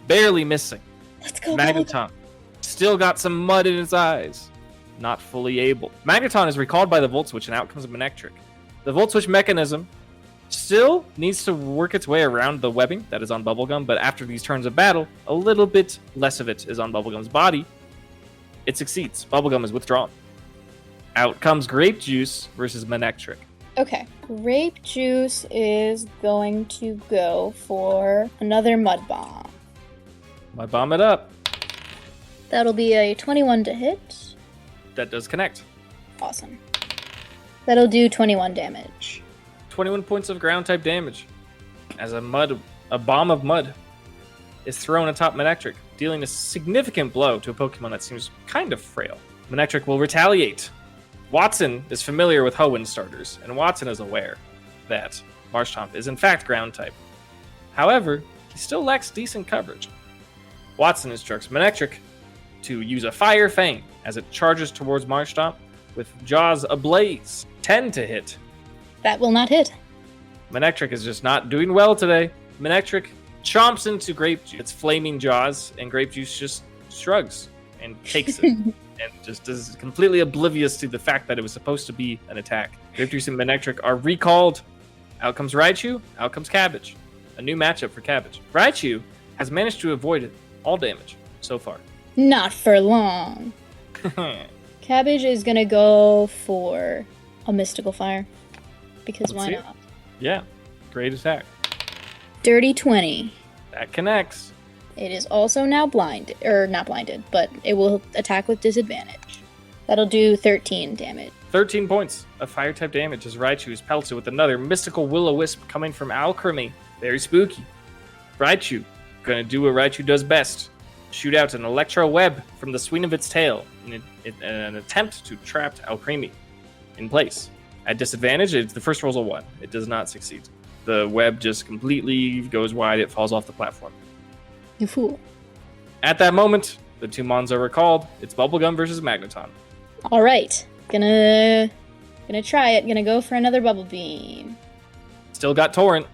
Barely missing. Let's go, Magneton still got some mud in its eyes. Not fully able. Magneton is recalled by the Volt Switch and out comes Manectric. The Volt Switch mechanism still needs to work its way around the webbing that is on Bubblegum, but after these turns of battle, a little bit less of it is on Bubblegum's body. It succeeds. Bubblegum is withdrawn. Out comes Grape Juice versus Manectric. Okay. Grape Juice is going to go for another Mud Bomb. Mud Bomb it up. That'll be a 21 to hit. That does connect. Awesome. That'll do 21 damage. 21 points of ground type damage as a bomb of mud is thrown atop Manectric, dealing a significant blow to a Pokemon that seems kind of frail. Manectric will retaliate. Watson is familiar with Hoenn starters, and Watson is aware that Marshtomp is in fact ground type. However, he still lacks decent coverage. Watson instructs Manectric to use a Fire Fang as it charges towards Marshtomp with jaws ablaze. 10 to hit. That will not hit. Manectric is just not doing well today. Manectric chomps into Grape Juice, its flaming jaws, and Grape Juice just shrugs and takes it. And just is completely oblivious to the fact that it was supposed to be an attack. Grape Juice and Manectric are recalled. Out comes Raichu, out comes Cabbage. A new matchup for Cabbage. Raichu has managed to avoid all damage so far. Not for long. Cabbage is gonna go for a Mystical Fire. Because why not? Yeah, great attack. Dirty 20. That connects. It is also now blinded, or not blinded, but it will attack with disadvantage. That'll do 13 damage. 13 points of fire type damage as Raichu is pelted with another mystical will-o-wisp coming from Alchemy. Very spooky. Raichu, gonna do what Raichu does best. Shoot out an electro web from the swing of its tail in an attempt to trap Alchemy in place. At disadvantage, the first roll's a 1. It does not succeed. The web just completely goes wide. It falls off the platform. You fool. At that moment, the two Mons are recalled. It's Bubblegum versus Magneton. All right. Gonna try it. Gonna go for another Bubble Beam. Still got Torrent.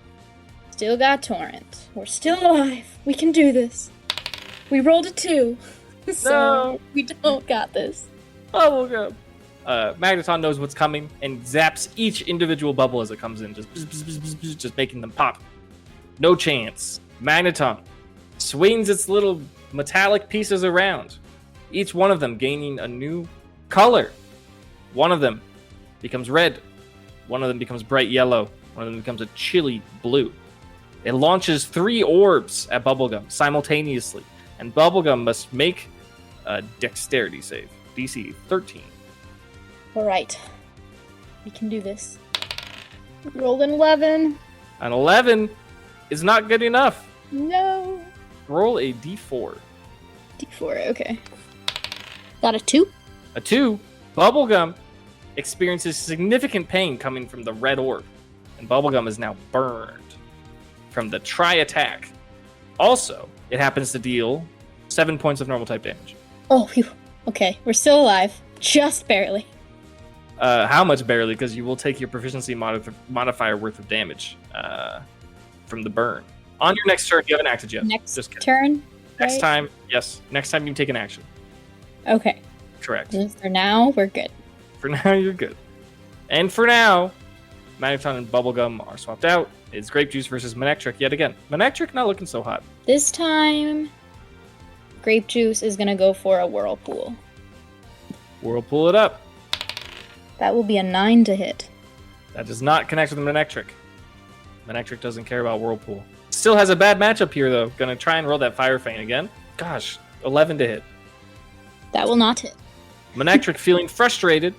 Still got Torrent. We're still alive. We can do this. We rolled a 2. So No. we don't got this. Bubblegum. Magneton knows what's coming and zaps each individual bubble as it comes in, just making them pop. No chance. Magneton swings its little metallic pieces around, each one of them gaining a new color. One of them becomes red. One of them becomes bright yellow. One of them becomes a chilly blue. It launches 3 orbs at Bubblegum simultaneously, and Bubblegum must make a dexterity save, DC 13. All right. We can do this. Rolled an 11. An 11 is not good enough. No. Roll a d4. D4, okay. Got a 2. A 2. Bubblegum experiences significant pain coming from the red orb, and Bubblegum is now burned from the tri-attack. Also, it happens to deal 7 points of normal type damage. Oh, phew. Okay, we're still alive. Just barely. How much barely? Because you will take your proficiency modifier worth of damage from the burn. On your next turn, you haven't acted yet. Next turn? Next right? time, yes. Next time you take an action. Okay. Correct. For now, we're good. For now, you're good. And for now, Magneton and Bubblegum are swapped out. It's Grape Juice versus Manectric yet again. Manectric not looking so hot. This time, Grape Juice is going to go for a Whirlpool. Whirlpool it up. That will be a 9 to hit. That does not connect with Manectric. Manectric doesn't care about Whirlpool. Still has a bad matchup here, though. Gonna try and roll that Fire Feint again. Gosh, 11 to hit. That will not hit. Manectric, feeling frustrated,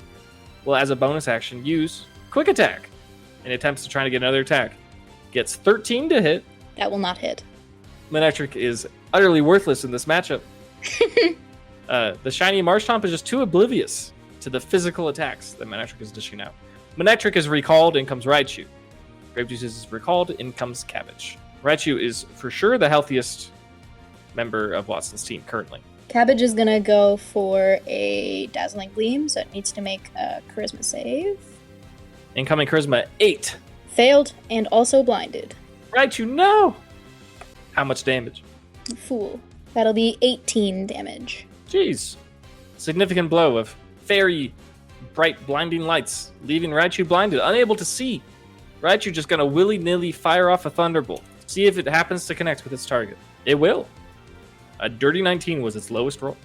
will, as a bonus action, use Quick Attack in attempts to try to get another attack. Gets 13 to hit. That will not hit. Manectric is utterly worthless in this matchup. The shiny Marshtomp is just too oblivious to the physical attacks that Manectric is dishing out. Manectric is recalled, in comes Raichu. Grape Juice is recalled, in comes Cabbage. Raichu is for sure the healthiest member of Watson's team currently. Cabbage is going to go for a Dazzling Gleam, so it needs to make a Charisma save. Incoming Charisma 8. Failed and also blinded. Raichu, no! How much damage? Fool. That'll be 18 damage. Jeez. Significant blow of fairy bright blinding lights, leaving Raichu blinded, unable to see. Raichu just gonna willy-nilly fire off a Thunderbolt. See if it happens to connect with its target. It will. A dirty 19 was its lowest roll.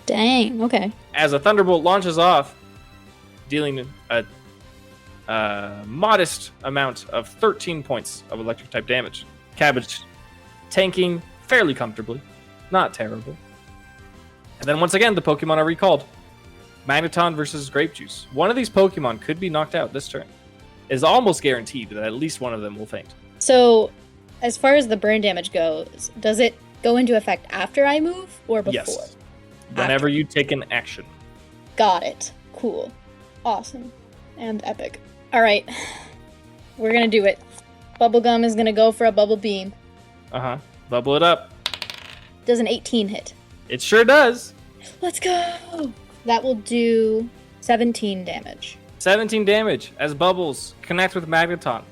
Dang, okay. As a Thunderbolt launches off, dealing a modest amount of 13 points of electric type damage. Cabbage tanking fairly comfortably. Not terrible. And then once again, the Pokemon are recalled. Magneton versus Grape Juice. One of these Pokemon could be knocked out this turn. It is almost guaranteed that at least one of them will faint. So, as far as the burn damage goes, does it go into effect after I move or before? Yes. Whenever you take an action. Got it. Cool. Awesome. And epic. Alright. We're gonna do it. Bubblegum is gonna go for a Bubble Beam. Uh-huh. Bubble it up. Does an 18 hit? It sure does. Let's go! That will do 17 damage. 17 damage as bubbles connect with Magneton,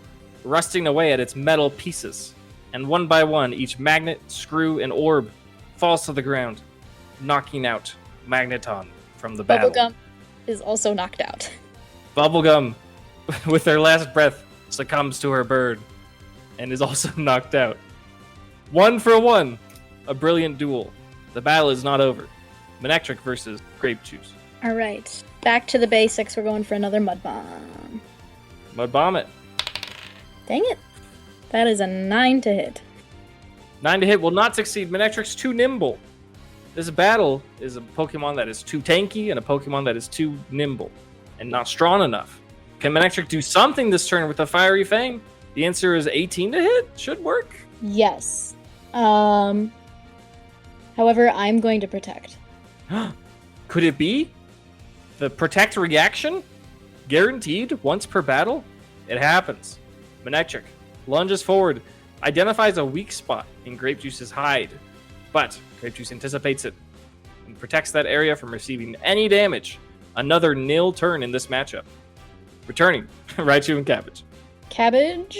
rusting away at its metal pieces. And one by one, each magnet, screw, and orb falls to the ground, knocking out Magneton from the battle. Bubblegum is also knocked out. Bubblegum, with her last breath, succumbs to her bird and is also knocked out. 1 for 1. A brilliant duel. The battle is not over. Manectric versus Grape Juice. Alright. Back to the basics. We're going for another Mud Bomb. Mud Bomb it. Dang it. That is a 9 to hit. 9 to hit will not succeed. Manectric's too nimble. This battle is a Pokemon that is too tanky and a Pokemon that is too nimble and not strong enough. Can Manectric do something this turn with a Fiery Fang? The answer is 18 to hit. Should work. Yes. However, I'm going to protect. Could it be? The protect reaction? Guaranteed once per battle? It happens. Manectric lunges forward, identifies a weak spot in Grape Juice's hide, but Grape Juice anticipates it and protects that area from receiving any damage. Another nil turn in this matchup. Returning, Raichu and Cabbage. Cabbage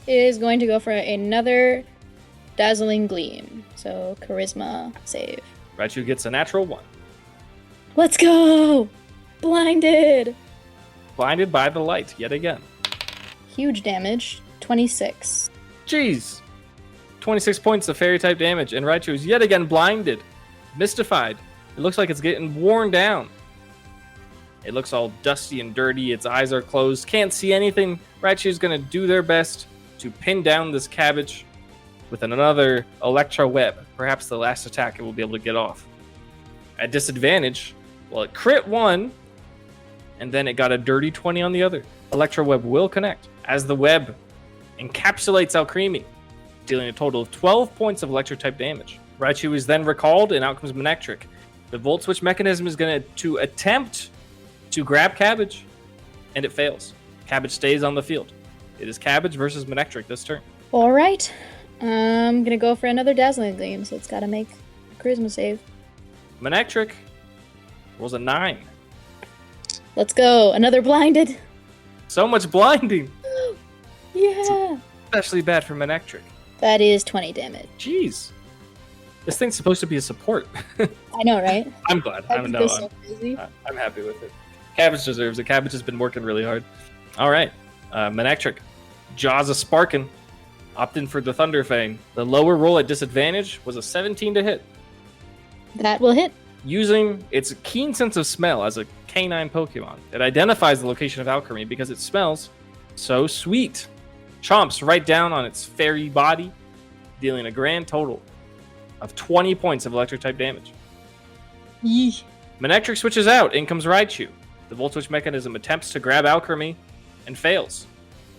is going to go for another Dazzling Gleam. So, Charisma save. Raichu gets a natural 1. Let's go! Blinded! Blinded by the light, yet again. Huge damage. 26. Jeez! 26 points of fairy-type damage, and Raichu is yet again blinded. Mystified. It looks like it's getting worn down. It looks all dusty and dirty. Its eyes are closed. Can't see anything. Raichu's going to do their best to pin down this Cabbage with another Electro Web. Perhaps the last attack it will be able to get off. At disadvantage, well, it crit 1, and then it got a dirty 20 on the other. Electro Web will connect as the web encapsulates Alcremie, dealing a total of 12 points of electric-type damage. Raichu is then recalled, and out comes Manectric. The Volt Switch mechanism is going to attempt to grab Cabbage, and it fails. Cabbage stays on the field. It is Cabbage versus Manectric this turn. All right. I'm going to go for another Dazzling Gleam, so it's got to make a Charisma save. Manectric rolls a 9. Let's go. Another blinded. So much blinding. Yeah. Especially bad for Manectric. That is 20 damage. Jeez. This thing's supposed to be a support. I know, right? I'm glad. I'm happy with it. Cabbage deserves it. Cabbage has been working really hard. All right. Manectric. Jaws a Sparkin. Opt in for the Thunder Fang. The lower roll at disadvantage was a 17 to hit. That will hit. Using its keen sense of smell as a canine Pokemon, it identifies the location of Alcremie because it smells so sweet. Chomps right down on its fairy body, dealing a grand total of 20 points of electric-type damage. Yeesh. Manectric switches out. In comes Raichu. The Volt Switch mechanism attempts to grab Alcremie and fails.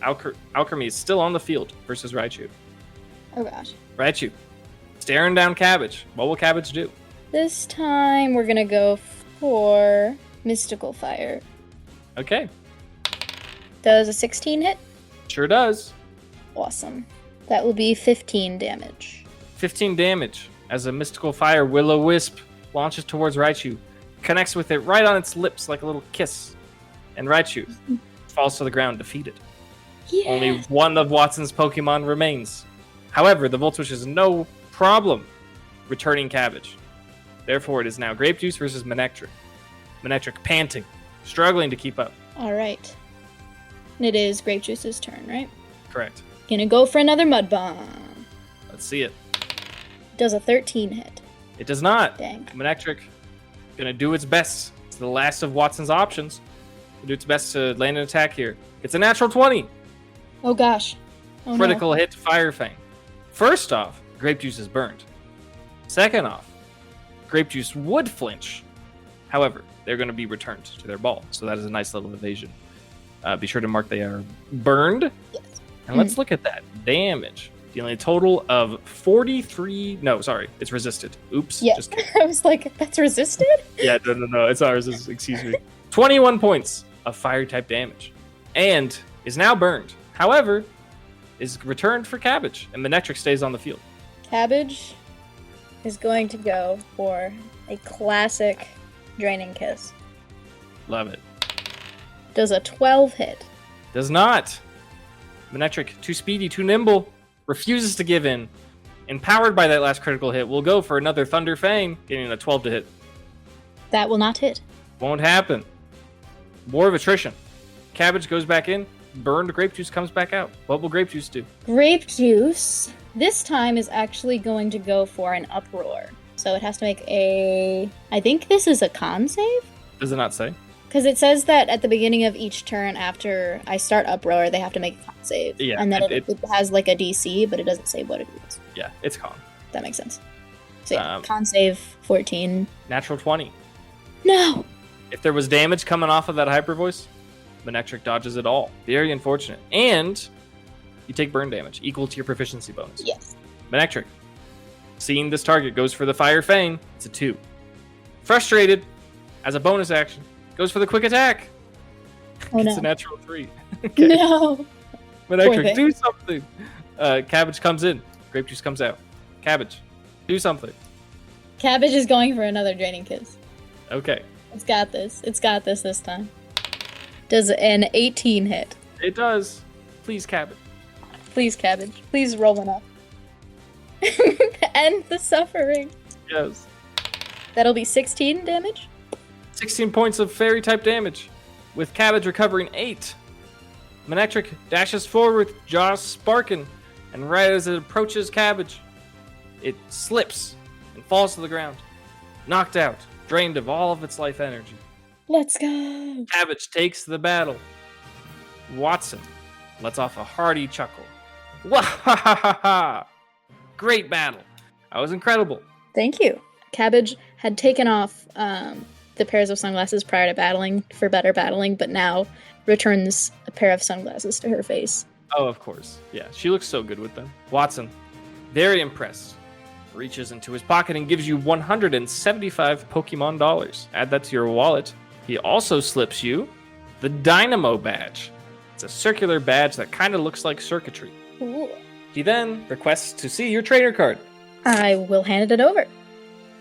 Alcremie is still on the field versus Raichu. Oh gosh. Raichu, staring down Cabbage. What will Cabbage do? This time we're going to go for Mystical Fire. Okay. Does a 16 hit? Sure does. Awesome. That will be 15 damage. 15 damage as a Mystical Fire Will-O-Wisp launches towards Raichu, connects with it right on its lips like a little kiss, and Raichu falls to the ground defeated. Yeah. Only one of Watson's Pokemon remains. However, the Volt Switch is no problem returning Cabbage. Therefore, it is now Grape Juice versus Manectric. Manectric panting, struggling to keep up. All right. And it is Grape Juice's turn, right? Correct. Gonna go for another Mud Bomb. Let's see it. Does a 13 hit. It does not. Dang. Manectric gonna do its best. It's the last of Watson's options. Do its best to land an attack here. It's a natural 20. Oh gosh. Oh, Critical no. hit to Fire Fang. First off, Grape Juice is burned. Second off, Grape Juice would flinch. However, they're going to be returned to their ball. So that is a nice little evasion. Be sure to mark they are burned. Yes. And let's look at that damage. Dealing a total of 43... No, sorry. It's resisted. Oops. Yeah. Just kidding. I was like, that's resisted? Yeah, no. It's not resisted. Excuse me. 21 points of fire-type damage. And is now burned. However, is returned for Cabbage. And Manectric stays on the field. Cabbage is going to go for a classic Draining Kiss. Love it. Does a 12 hit. Does not. Manectric, too speedy, too nimble, refuses to give in. Empowered by that last critical hit, will go for another Thunder Fang, getting a 12 to hit. That will not hit. Won't happen. War of attrition. Cabbage goes back in. Burned Grape Juice comes back out. What will Grape Juice do? Grape Juice, this time, is actually going to go for an Uproar. So it has to make a... I think this is a con save? Does it not say? Because it says that at the beginning of each turn after I start Uproar, they have to make a con save. Yeah, and then it has like a DC, but it doesn't say what it is. Yeah, it's con. That makes sense. So yeah, con save 14. Natural 20. No! If there was damage coming off of that Hyper Voice, Manectric dodges it all. Very unfortunate. And you take burn damage, equal to your proficiency bonus. Yes. Manectric, seeing this target, goes for the Fire Fang. It's a 2. Frustrated, as a bonus action, goes for the Quick Attack. Oh, It's no. a natural 3. Okay. No! Manectric, do something. Cabbage comes in. Grape Juice comes out. Cabbage, do something. Cabbage is going for another Draining Kiss. Okay. It's got this. It's got this time. Does an 18 hit? It does. Please, Cabbage. Please, Cabbage. Please roll one up. End the suffering. Yes. That'll be 16 damage? 16 points of Fairy-type damage, with Cabbage recovering 8. Manectric dashes forward, jaws sparking, and right as it approaches Cabbage, it slips and falls to the ground, knocked out, drained of all of its life energy. Let's go. Cabbage takes the battle. Watson lets off a hearty chuckle. Wahahaha! Great battle. That was incredible. Thank you. Cabbage had taken off the pairs of sunglasses prior to battling for better battling, but now returns a pair of sunglasses to her face. Oh, of course. Yeah, she looks so good with them. Watson, very impressed, reaches into his pocket and gives you 175 Pokemon dollars. Add that to your wallet. He also slips you the Dynamo badge. It's a circular badge that kind of looks like circuitry. Ooh. He then requests to see your trainer card. I will hand it over.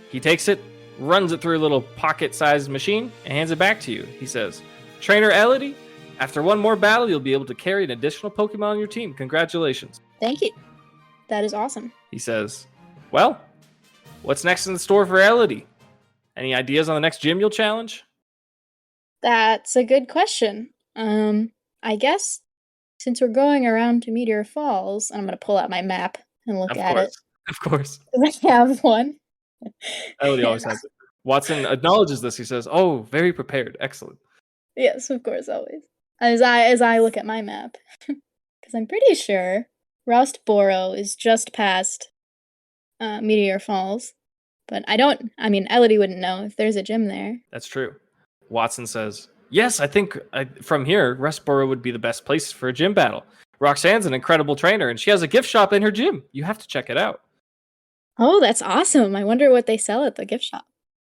He takes it, runs it through a little pocket-sized machine, and hands it back to you. He says, Trainer Elodie, after one more battle, you'll be able to carry an additional Pokemon on your team. Congratulations. Thank you. That is awesome. He says, well, what's next in the store for Elodie? Any ideas on the next gym you'll challenge? That's a good question. I guess since we're going around to Meteor Falls, I'm going to pull out my map and look at it. Of course. I have one. Elodie always has it. Watson acknowledges this. He says, oh, very prepared. Excellent. Yes, of course, always. As I look at my map. Because I'm pretty sure Rustboro is just past Meteor Falls. But Elodie wouldn't know if there's a gym there. That's true. Watson says, yes, I think from here, Rustboro would be the best place for a gym battle. Roxanne's an incredible trainer, and she has a gift shop in her gym. You have to check it out. Oh, that's awesome. I wonder what they sell at the gift shop.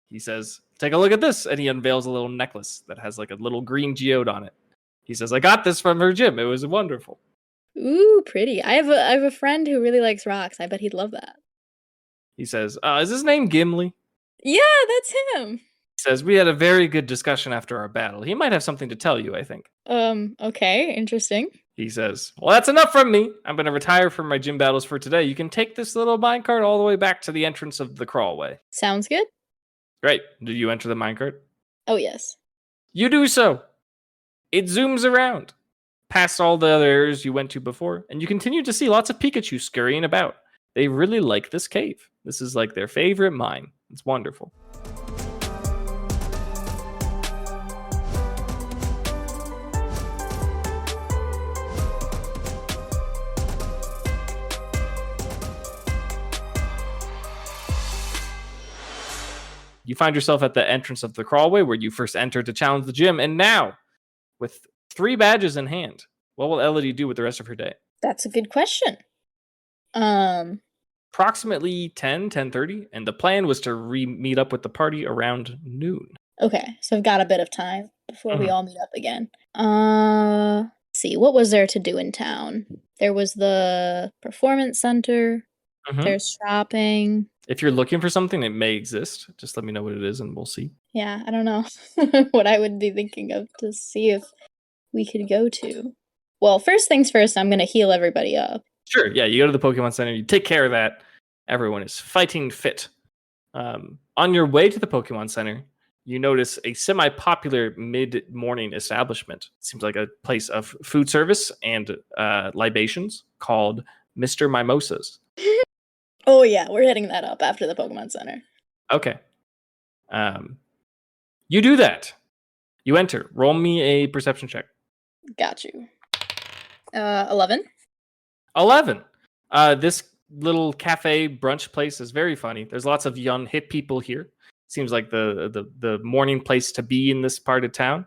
He says, take a look at this. And he unveils a little necklace that has like a little green geode on it. He says, I got this from her gym. It was wonderful. Ooh, pretty. I have a friend who really likes rocks. I bet he'd love that. He says, is his name Gimli? Yeah, that's him. He says, we had a very good discussion after our battle. He might have something to tell you, I think. Okay, interesting. He says, well, that's enough from me. I'm going to retire from my gym battles for today. You can take this little minecart all the way back to the entrance of the crawlway. Sounds good. Great. Did you enter the minecart? Oh, yes. You do so. It zooms around, past all the other areas you went to before, and you continue to see lots of Pikachu scurrying about. They really like this cave. This is like their favorite mine. It's wonderful. You find yourself at the entrance of the crawlway where you first entered to challenge the gym, and now, with 3 badges in hand, what will Elodie do with the rest of her day? That's a good question. Approximately 10:30, and the plan was to meet up with the party around noon. Okay, so I've got a bit of time before we all meet up again. See, what was there to do in town? There was the performance center. There's shopping. If you're looking for something, it may exist. Just let me know what it is and we'll see. Yeah, I don't know what I would be thinking of to see if we could go to. Well, first things first, I'm going to heal everybody up. Sure, yeah, you go to the Pokemon Center, you take care of that. Everyone is fighting fit. On your way to the Pokemon Center, you notice a semi-popular mid-morning establishment. It seems like a place of food service and libations called Mr. Mimosas. Oh, yeah, we're hitting that up after the Pokemon Center. Okay. You do that. You enter. Roll me a perception check. Got you. 11. 11. This little cafe brunch place is very funny. There's lots of young hip people here. Seems like the morning place to be in this part of town.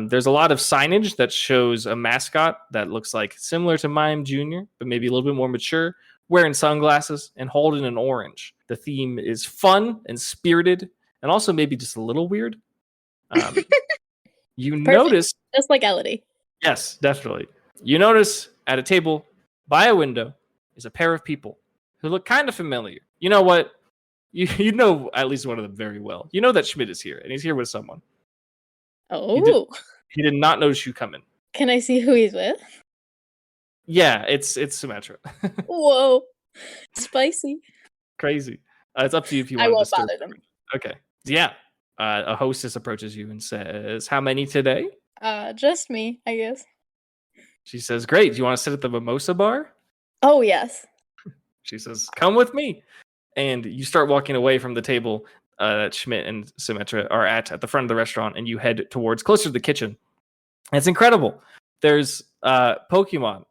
There's a lot of signage that shows a mascot that looks like similar to Mime Jr., but maybe a little bit more mature, wearing sunglasses and holding an orange. The theme is fun and spirited, and also maybe just a little weird. You notice, just like Elodie. Yes, definitely. You notice at a table by a window is a pair of people who look kind of familiar. You know what? You know at least one of them very well. You know that Schmidt is here, and he's here with someone. Oh. He did not notice you coming. Can I see who he's with? Yeah, it's Symmetra. Whoa. Spicy. Crazy. It's up to you if you want I won't to bother them. Okay. Yeah. A hostess approaches you and says, how many today? Just me, I guess. She says, great. Do you want to sit at the Mimosa bar? Oh, yes. She says, come with me. And you start walking away from the table that Schmidt and Symmetra are at the front of the restaurant, and you head towards closer to the kitchen. And it's incredible. There's Pokemon.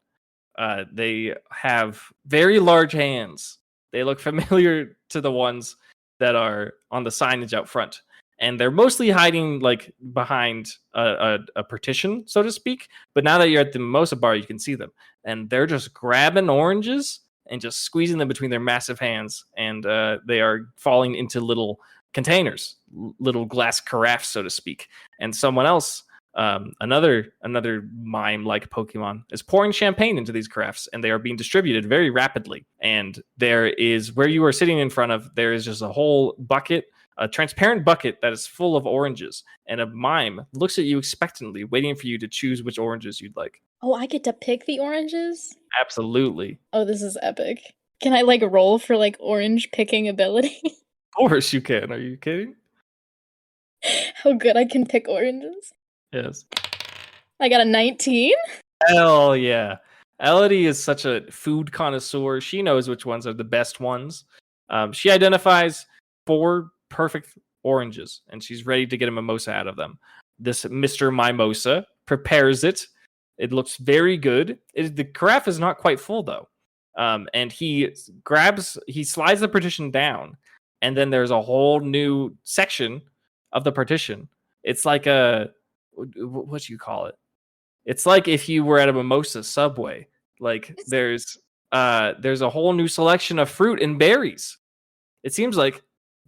They have very large hands. They look familiar to the ones that are on the signage out front. and they're mostly hiding like behind a partition, so to speak. But now that you're at the mimosa bar, you can see them, and they're just grabbing oranges and just squeezing them between their massive hands, and they are falling into little containers, little glass carafes, so to speak. And someone else, another mime-like Pokemon, is pouring champagne into these carafes, and they are being distributed very rapidly. And there is, where you are sitting in front of, there is just a whole bucket, a transparent bucket that is full of oranges, and a mime looks at you expectantly, waiting for you to choose which oranges you'd like. Oh, I get to pick the oranges? Absolutely. Oh, this is epic. Can I like roll for like orange picking ability? Of course you can. Are you kidding? How good I can pick oranges? Yes. I got a 19. Hell yeah. Elodie is such a food connoisseur. She knows which ones are the best ones. She identifies 4 perfect oranges, and she's ready to get a mimosa out of them. This Mr. Mimosa prepares it. It looks very good. The carafe is not quite full, though. And he slides the partition down, and then there's a whole new section of the partition. It's like what do you call it? It's like if you were at a mimosa Subway. Like there's a whole new selection of fruit and berries. It seems like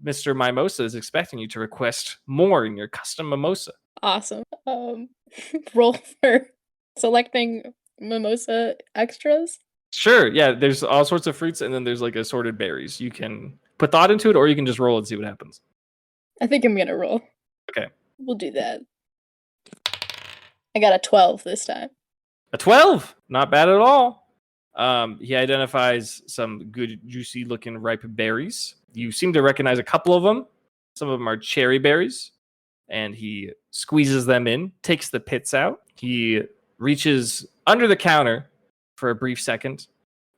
Mr. Mimosa is expecting you to request more in your custom mimosa. Awesome. Roll for selecting mimosa extras. Sure, yeah, there's all sorts of fruits, and then there's like assorted berries. You can put thought into it, or you can just roll and see what happens. I think I'm gonna roll. Okay. We'll do that. I got a 12 this time. A 12! Not bad at all. He identifies some good, juicy looking ripe berries. You seem to recognize a couple of them. Some of them are cherry berries. And he squeezes them in, takes the pits out. He reaches under the counter for a brief second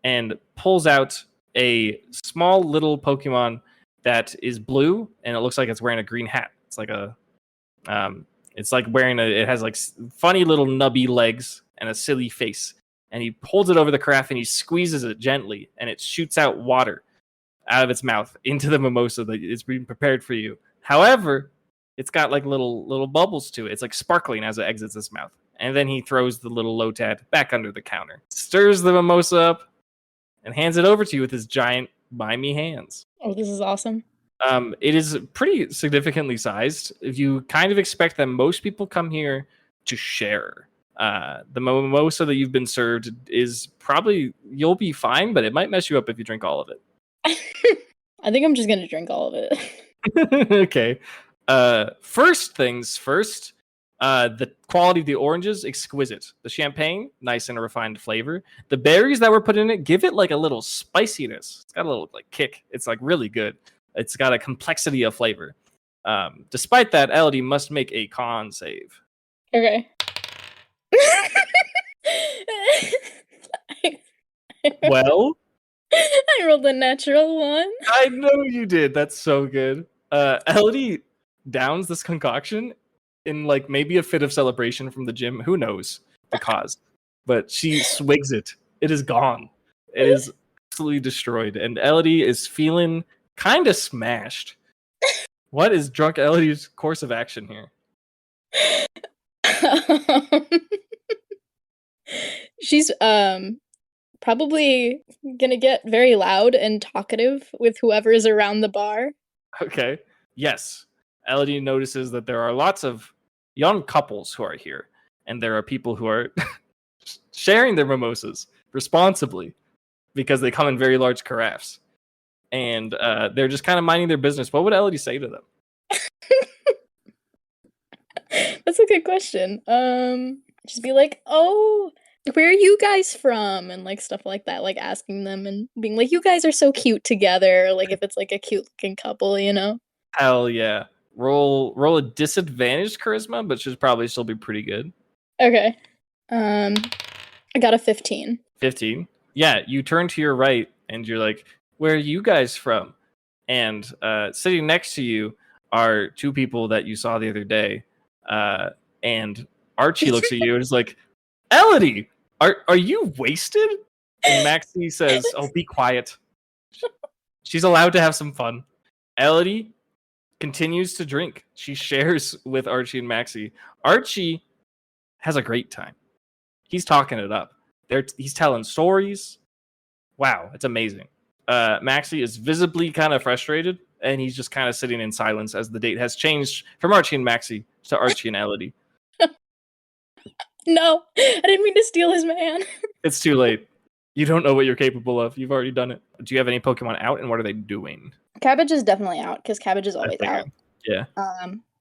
and pulls out a small little Pokemon that is blue, and it looks like it's wearing a green hat. It's like it has like funny little nubby legs and a silly face. And he holds it over the carafe and he squeezes it gently, and it shoots out water out of its mouth into the mimosa that is being prepared for you. However, it's got like little bubbles to it. It's like sparkling as it exits its mouth. And then he throws the little Lotad back under the counter, stirs the mimosa up, and hands it over to you with his giant mimey hands. Oh, this is awesome. It is pretty significantly sized. If you kind of expect that most people come here to share. The mimosa that you've been served is probably, you'll be fine, but it might mess you up if you drink all of it. I think I'm just going to drink all of it. Okay. First things first, the quality of the oranges, exquisite. The champagne, nice and refined flavor. The berries that were put in it give it like a little spiciness. It's got a little like kick. It's like really good. It's got a complexity of flavor. Despite that, Elodie must make a con save. Okay. Well, I rolled a natural 1. I know you did. That's so good. Elodie downs this concoction in like maybe a fit of celebration from the gym. Who knows the cause? But she swigs it. It is gone. It is absolutely destroyed. And Elodie is feeling kind of smashed. What is drunk Elodie's course of action here? She's probably gonna get very loud and talkative with whoever is around the bar. Okay. Yes. Elodie notices that there are lots of young couples who are here, and there are people who are sharing their mimosas responsibly because they come in very large carafes. And they're just kind of minding their business. What would Elodie say to them? That's a good question. Just be like, oh, where are you guys from? And like stuff like that, like asking them and being like, you guys are so cute together. Like if it's like a cute looking couple, you know? Hell yeah. Roll a disadvantaged charisma, but should probably still be pretty good. Okay. I got a 15. 15. Yeah, you turn to your right and you're like, where are you guys from? And sitting next to you are 2 people that you saw the other day. And Archie looks at you and is like, Elodie, are you wasted? And Maxie says, oh, be quiet. She's allowed to have some fun. Elodie, continues to drink. She shares with Archie and Maxie. Archie has a great time. He's talking it up. He's telling stories. Wow, it's amazing. Maxie is visibly kind of frustrated, and he's just kind of sitting in silence as the date has changed from Archie and Maxie to Archie and Elodie. No, I didn't mean to steal his man. It's too late. You don't know what you're capable of. You've already done it. Do you have any Pokemon out, and what are they doing? Cabbage is definitely out, because Cabbage is always out. Yeah.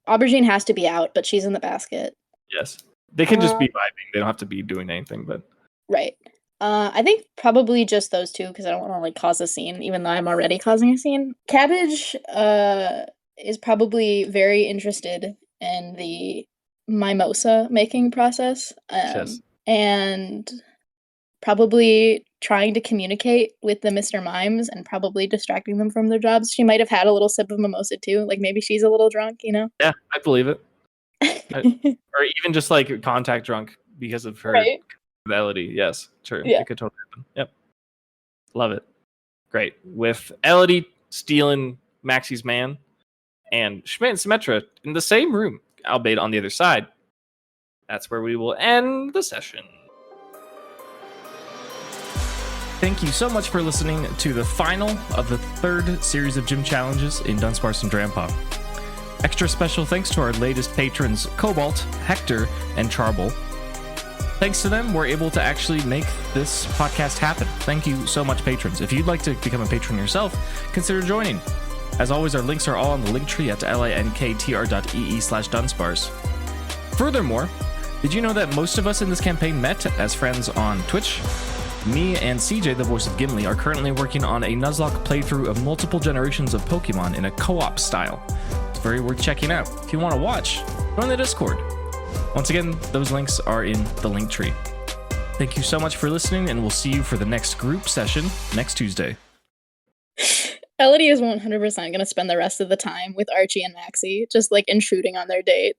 Aubergine has to be out, but she's in the basket. Yes. They can just be vibing. They don't have to be doing anything, but... Right. I think probably just those two, because I don't want to, like, cause a scene, even though I'm already causing a scene. Cabbage is probably very interested in the mimosa making process. Yes. And probably trying to communicate with the Mr. Mimes and probably distracting them from their jobs. She might have had a little sip of mimosa too. Like maybe she's a little drunk, you know? Yeah, I believe it. Or even just like contact drunk because of her Elodie. Yes, true. Yeah. It could totally happen. Yep. Love it. Great. With Elodie stealing Maxie's man and Schmidt and Symmetra in the same room, albeit on the other side. That's where we will end the session. Thank you so much for listening to the final of the third series of gym challenges in Dunsparce Drampa. Extra special thanks to our latest patrons, Cobalt, Hector, and Charbel. Thanks to them, we're able to actually make this podcast happen. Thank you so much, patrons. If you'd like to become a patron yourself, consider joining. As always, our links are all on the link tree at linktr.ee/Dunsparce. Furthermore, did you know that most of us in this campaign met as friends on Twitch? Me and CJ, the voice of Gimli, are currently working on a Nuzlocke playthrough of multiple generations of Pokemon in a co-op style. It's very worth checking out. If you want to watch, join the Discord. Once again, those links are in the link tree. Thank you so much for listening, and we'll see you for the next group session next Tuesday. Elodie is 100% going to spend the rest of the time with Archie and Maxie, just like intruding on their date.